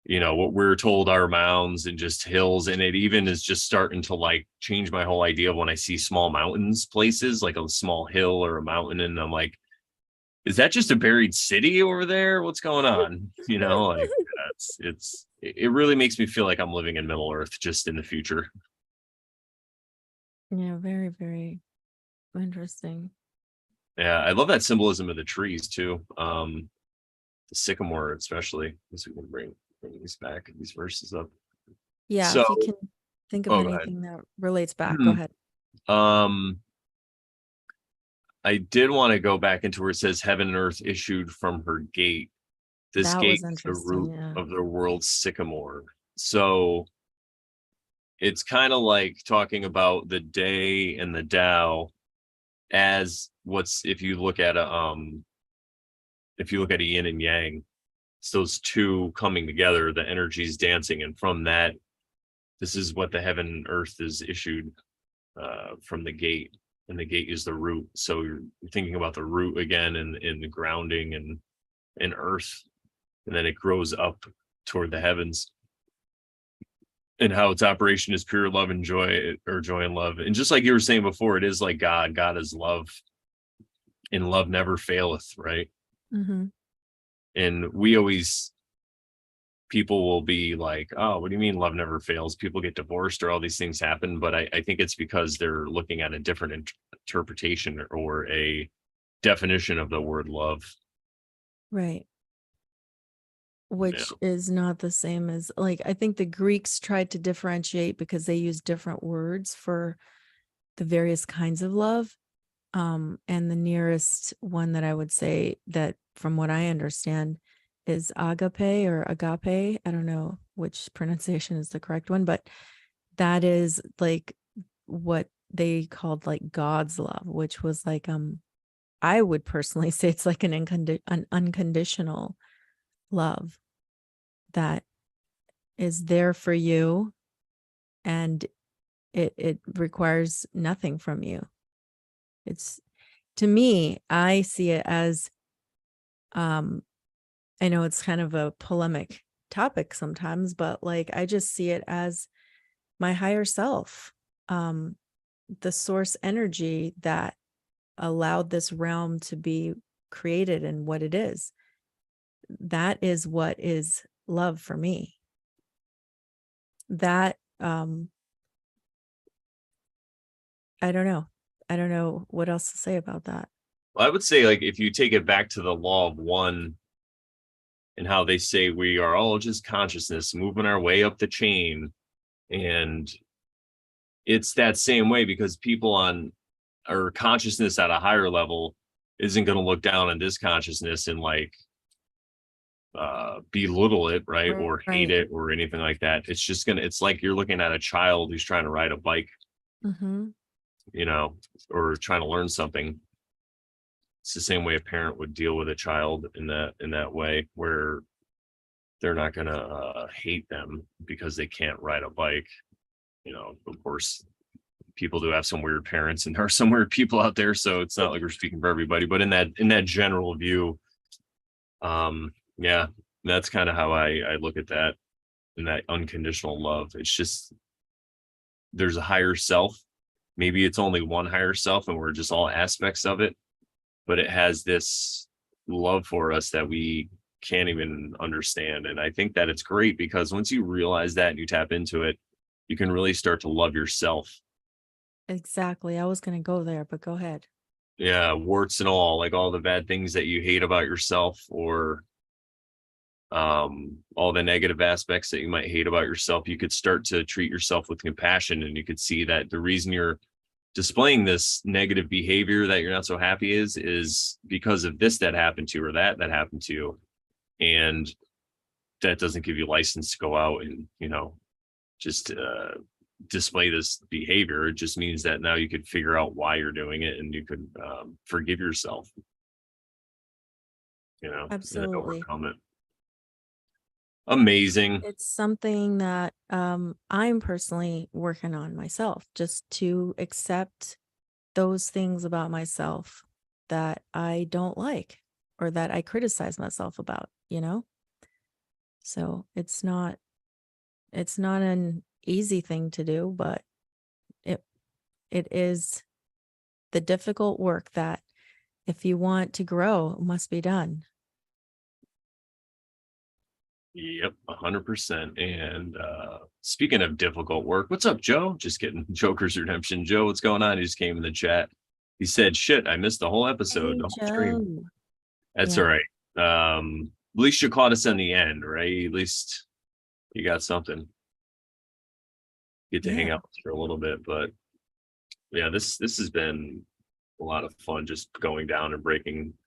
what we're told are mounds and just hills, and it even is just starting to like change my whole idea of when I see small mountains places, like a small hill or a mountain, and I'm like, is that just a buried city over there? What's going on? Like it really makes me feel like I'm living in Middle Earth just in the future. yeah, very, very interesting. Yeah, I love that symbolism of the trees too. The sycamore especially, as we can bring these back, these verses up. Yeah, So if you can think of go ahead. anything that relates back, go ahead. um I did want to go back into where it says heaven and earth issued from her gate. This That gate was is the interesting. root Yeah. of the world's sycamore. So it's kind of like talking about the day and the Tao as if you look at a yin and yang, it's those two coming together, the energies dancing, and from that, this is what the heaven and earth is issued from the gate, and the gate is the root. So you're thinking about the root again and in the grounding and earth, and then it grows up toward the heavens, and how its operation is pure love and joy, or joy and love. And just like you were saying before, it is like God is love, and love never faileth, right? Mm-hmm. And people will be like, oh, what do you mean love never fails? People get divorced or all these things happen. But I think it's because they're looking at a different interpretation or a definition of the word love. Right. Yeah. Which is not the same as, like, I think the Greeks tried to differentiate because they use different words for the various kinds of love. And the nearest one that I would say that, from what I understand, is agape or agape. I don't know which pronunciation is the correct one, but that is like what they called like God's love, which was like, I would personally say it's like an unconditional love that is there for you, and it requires nothing from you. It's, to me, I see it as, I know it's kind of a polemic topic sometimes, but like I just see it as my higher self, the source energy that allowed this realm to be created and what it is. That is what is love for me. That I don't know. I don't know what else to say about that. Well, I would say, like, if you take it back to the law of one and how they say we are all just consciousness moving our way up the chain, and it's that same way because people on or consciousness at a higher level isn't going to look down on this consciousness and like belittle it, right, or hate Right. it or anything like that. It's like you're looking at a child who's trying to ride a bike, Mm-hmm. or trying to learn something. It's the same way a parent would deal with a child in that way, where they're not going to hate them because they can't ride a bike. Of course, people do have some weird parents and there are some weird people out there, so it's not like we're speaking for everybody, but in that general view, yeah, that's kind of how I look at that, and that unconditional love. It's just, there's a higher self. Maybe it's only one higher self and we're just all aspects of it, but it has this love for us that we can't even understand. And I think that it's great because once you realize that and you tap into it, you can really start to love yourself. Exactly. I was going to go there, but go ahead. Yeah, warts and all, like all the bad things that you hate about yourself, or all the negative aspects that you might hate about yourself, you could start to treat yourself with compassion, and you could see that the reason you're displaying this negative behavior that you're not so happy is because of this that happened to you, or that happened to you. And that doesn't give you license to go out and, just display this behavior. It just means that now you could figure out why you're doing it, and you could forgive yourself, and then Absolutely. overcome it. Amazing. It's something that I'm personally working on myself, just to accept those things about myself that I don't like or that I criticize myself about, So it's not an easy thing to do, but it is the difficult work that if you want to grow, must be done. Yep, 100%. And speaking of difficult work, what's up, Joe? Just getting Joker's Redemption. Joe, what's going on? He just came in the chat. He said, "Shit, I missed the whole episode, Hey, the whole stream." Joe. That's Yeah. all right. At least you caught us in the end, right? At least you got something. Get to hang Yeah. out for a little bit, but yeah, this has been a lot of fun, just going down and breaking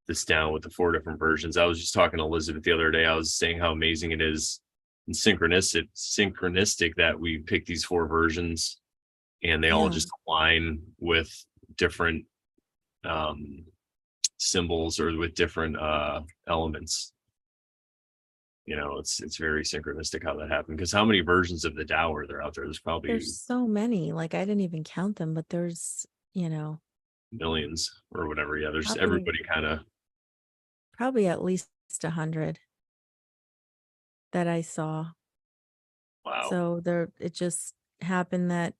this down with the 4 different versions. I was just talking to Elizabeth the other day. I was saying how amazing it is and synchronistic that we pick these 4 versions, and they all Yeah. just align with different symbols or with different elements. It's very synchronistic how that happened, because how many versions of the Tao are there out there? There's probably There's so many, like I didn't even count them, but there's, millions or whatever. Yeah, there's probably everybody kind of. probably at least 100 that I saw. Wow. So it just happened that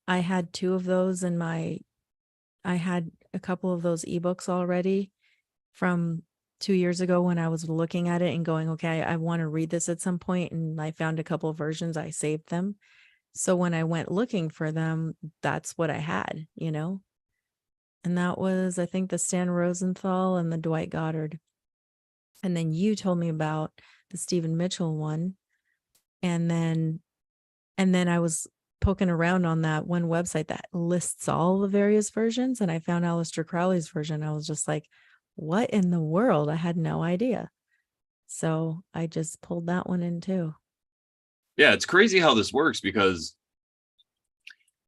I had 2 of those I had a couple of those ebooks already from 2 years ago when I was looking at it and going, okay, I want to read this at some point, and I found a couple of versions, I saved them. So when I went looking for them, that's what I had, And that was, I think, the Stan Rosenthal and the Dwight Goddard. And then you told me about the Stephen Mitchell one. And then I was poking around on that one website that lists all the various versions, and I found Aleister Crowley's version. I was just like, what in the world? I had no idea. So I just pulled that one in too. Yeah, it's crazy how this works, because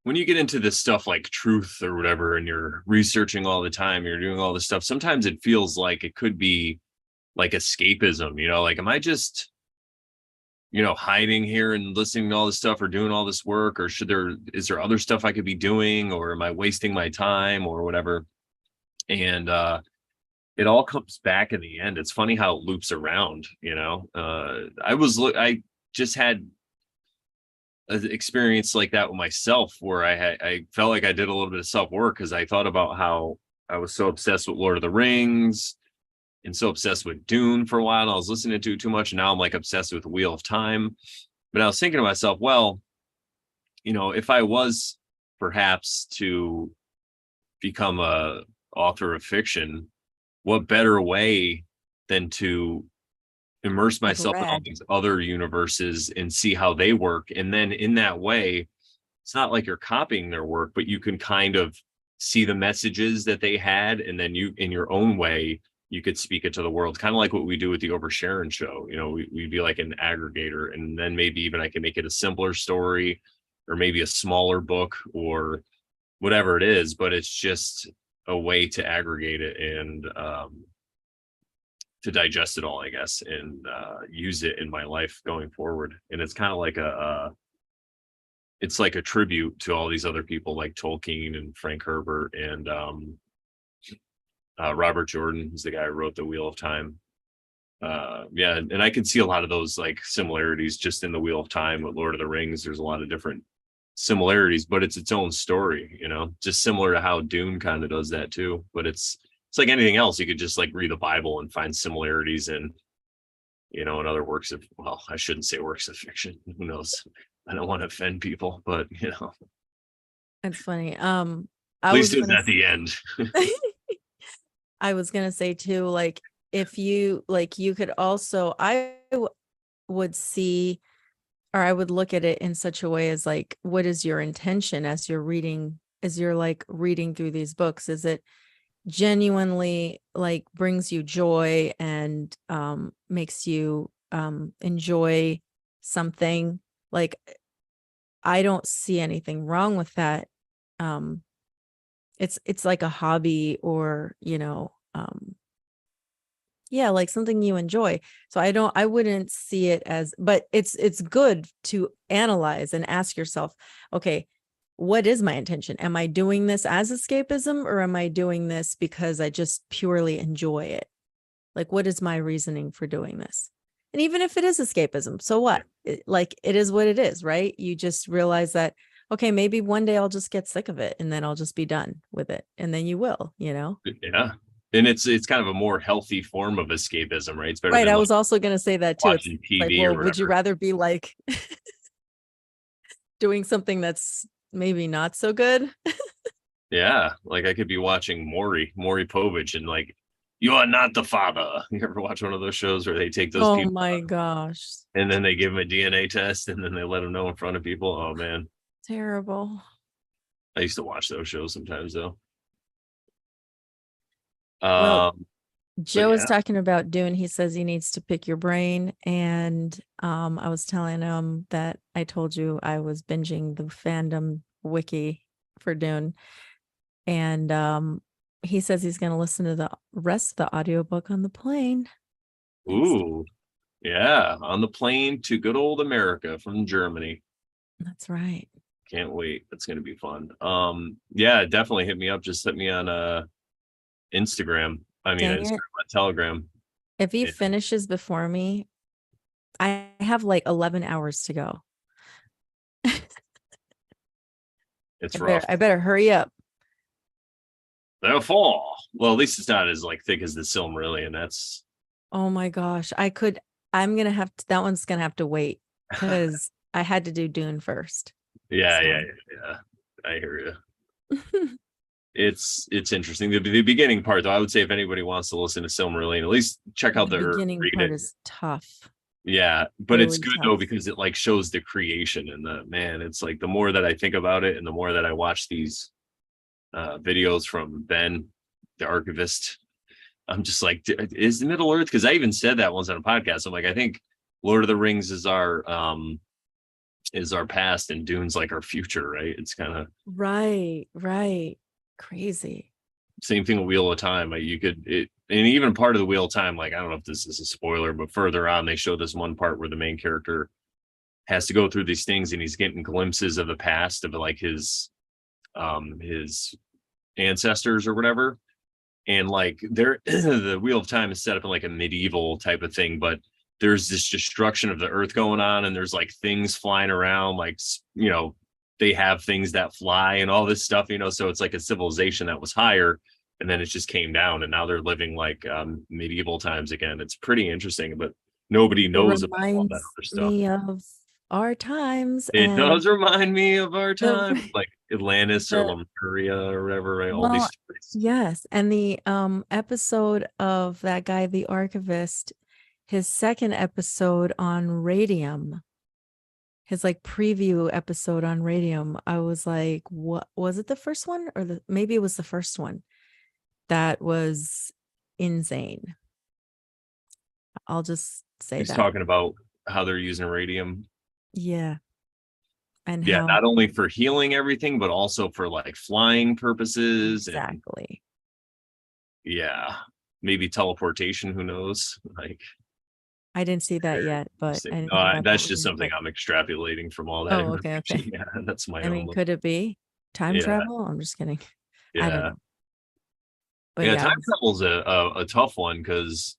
when you get into this stuff like truth or whatever, and you're researching all the time, you're doing all this stuff, sometimes it feels like it could be like escapism, like, am I just, hiding here and listening to all this stuff or doing all this work, or is there other stuff I could be doing, or am I wasting my time or whatever? And it all comes back in the end. It's funny how it loops around, I just had an experience like that with myself, where I felt like I did a little bit of self-work, because I thought about how I was so obsessed with Lord of the Rings and so obsessed with Dune for a while, and I was listening to it too much, and now I'm like obsessed with the Wheel of Time. But I was thinking to myself, well, if I was perhaps to become a author of fiction, what better way than to immerse I've myself in all read. these other universes and see how they work. And then in that way, it's not like you're copying their work, but you can kind of see the messages that they had, and then you, in your own way, you could speak it to the world, kind of like what we do with the Over Sharon show. We'd be like an aggregator, and then maybe even I can make it a simpler story, or maybe a smaller book, or whatever it is, but it's just a way to aggregate it and to digest it all, I guess, and use it in my life going forward. And it's kind of like it's like a tribute to all these other people like Tolkien and Frank Herbert and Robert Jordan, who's the guy who wrote The Wheel of Time. Yeah, and I can see a lot of those like similarities just in The Wheel of Time with Lord of the Rings. There's a lot of different similarities, but it's its own story, just similar to how Dune kind of does that too. But it's like anything else. You could just like read the Bible and find similarities in, in other works of, well, I shouldn't say works of fiction. Who knows? I don't want to offend people, but It's funny. at I least was it's gonna at the end. I was gonna say too, like if you you could also would see, or I would look at it in such a way as like, what is your intention as you're reading, as you're like reading through these books? Is it genuinely like brings you joy and makes you enjoy something, like I don't see anything wrong with that. It's like a hobby, or yeah, like something you enjoy. So I wouldn't see it as, but it's good to analyze and ask yourself, okay, what is my intention? Am I doing this as escapism, or am I doing this because I just purely enjoy it? Like, what is my reasoning for doing this? And even if it is escapism, so what? Like, it is what it is, right? You just realize that, okay, maybe one day I'll just get sick of it and then I'll just be done with it. And then you will, Yeah. And it's kind of a more healthy form of escapism, right? It's better Right. than I like was also going to say that too. It's watching like, TV or well, would you whatever. rather be like doing something that's maybe not so good? Yeah. Like I could be watching Maury Povich and like, you are not the father. You ever watch one of those shows where they take those Oh people my gosh. and then they give them a DNA test and then they let them know in front of people? Oh man. Terrible. I used to watch those shows sometimes though. Well, But Joe is yeah. talking about Dune. He says he needs to pick your brain. And I was telling him that I told you I was binging the fandom wiki for Dune. And he says he's going to listen to the rest of the audiobook on the plane. Ooh. Yeah. On the plane to good old America from Germany. That's right. Can't wait. That's gonna be fun. Yeah, definitely hit me up. Just hit me on Instagram. I mean Dang Instagram, it. on Telegram. If he Yeah. finishes before me, I have like 11 hours to go. It's rough. I better hurry up. Therefore, well, at least it's not as like thick as the Silmarillion. That's Oh my gosh. I'm going to have to, that one's going to have to wait because I had to do Dune first. yeah, So. yeah. I hear you. It's interesting. The beginning part, though, I would say if anybody wants to listen to Silmarillion, at least check out The or beginning read part it. is tough. Yeah, but it's Really good though tough. because it like shows the creation and the man. It's like the more that I think about it and the more that I watch these videos from Ben, the archivist, I'm just like, is the Middle Earth? Because I even said that once on a podcast. I'm like, I think Lord of the Rings is our past and Dune's like our future, right? It's kind of Right. Crazy. same thing with Wheel of Time. Like you could it, and even part of the Wheel of Time, like I don't know if this is a spoiler, but further on they show this one part where the main character has to go through these things and he's getting glimpses of the past of like his ancestors or whatever. And like there the Wheel of Time is set up in like a medieval type of thing, but there's this destruction of the earth going on and there's like things flying around, like they have things that fly and all this stuff, so it's like a civilization that was higher and then it just came down and now they're living like medieval times again. It's pretty interesting, but nobody It knows about all that reminds other stuff. me of our times It and does remind me of our time, the like Atlantis or the Lemuria or whatever, right? All these well, stories. yes, and the episode of that guy, the archivist, his second episode on Radium, his like preview episode on Radium, I was like, what was it, the first one or maybe it was the first one? That was insane. I'll just say He's that. talking about how they're using radium. Yeah. And Yeah, how not only for healing everything, but also for like flying purposes and exactly. yeah, maybe teleportation. Who knows? Like, I didn't see that yet, but I didn't hear about that's that just either. something I'm extrapolating from all that Oh, information. okay. Yeah, that's my I own. mean, could it be time Yeah, travel? I'm just kidding. I don't yeah, know. But yeah. yeah, Time travel's a tough one because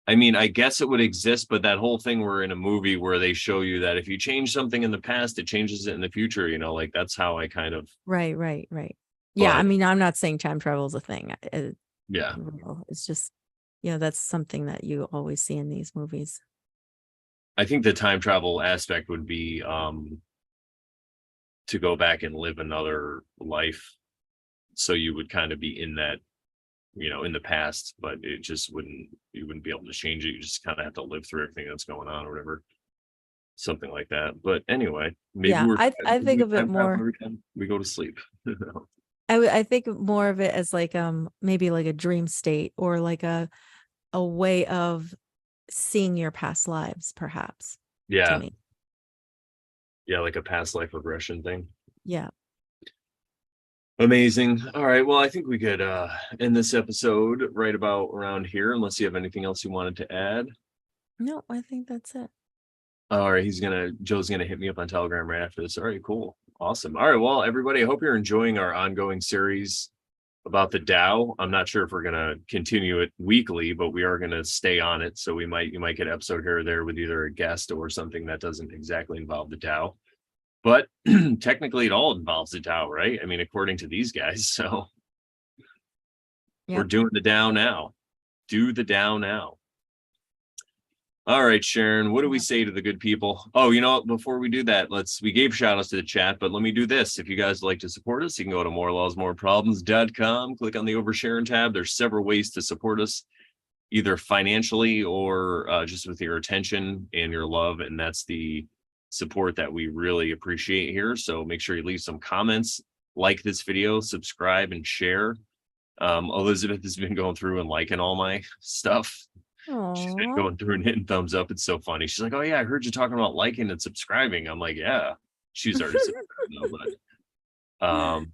I mean, I guess it would exist, but that whole thing where in a movie where they show you that if you change something in the past, it changes it in the future. Like that's how I kind of. right. Yeah, I But mean, I'm not saying time travel is a thing. yeah, It's just, that's something that you always see in these movies. I think the time travel aspect would be to go back and live another life. So you would kind of be in that, in the past, but it just you wouldn't be able to change it. You just kind of have to live through everything that's going on or whatever. Something like that. But anyway, maybe Yeah, we're I think of it time travel more. every time we go to sleep. I think more of it as like maybe like a dream state or like a way of seeing your past lives, perhaps, to Yeah. me. Yeah, like a past life regression thing. Yeah. Amazing. All right. Well, I think we could end this episode right about around here, unless you have anything else you wanted to add. No, I think that's it. All right, Joe's gonna hit me up on Telegram right after this. All right, cool. Awesome. All right. Well, everybody, I hope you're enjoying our ongoing series about the Tao. I'm not sure if we're gonna continue it weekly, but we are gonna stay on it. So you might get an episode here or there with either a guest or something that doesn't exactly involve the Tao. But technically it all involves the Tao, right? I mean, according to these guys. So we're Yep. doing the Tao now. Do the Tao now. All right, Sharon, what do we say to the good people? Oh, before we do that, we gave shout outs to the chat, but let me do this. If you guys would like to support us, you can go to morelawsmoreproblems.com, click on the Oversharing tab. There's several ways to support us, either financially or just with your attention and your love. And that's the support that we really appreciate here. So make sure you leave some comments, like this video, subscribe, and share. Elizabeth has been going through and liking all my stuff. She's been Aww. going through and hitting thumbs up. It's so funny. She's like, "Oh yeah, I heard you talking about liking and subscribing." I'm like, "Yeah." She's already subscribed,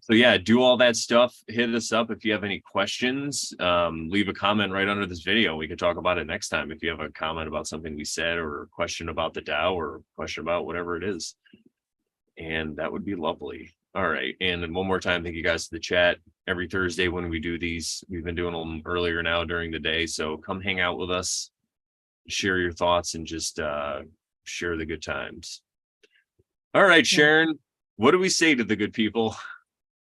so yeah, do all that stuff. Hit us up if you have any questions. Leave a comment right under this video. We could talk about it next time if you have a comment about something we said, or a question about the Tao, or a question about whatever it is. And that would be lovely. All right. And then one more time, thank you guys to the chat. Every Thursday when we do these, we've been doing them earlier now during the day. So come hang out with us, share your thoughts, and just share the good times. All right, Yeah. Sharon, what do we say to the good people?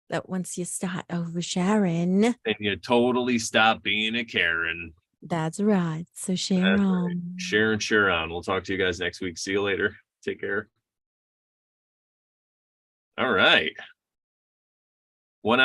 That once you start oversharing, And you totally stop being a Karen. that's right. So share That's right. on. Share on. We'll talk to you guys next week. See you later. Take care. All right. 1 hour.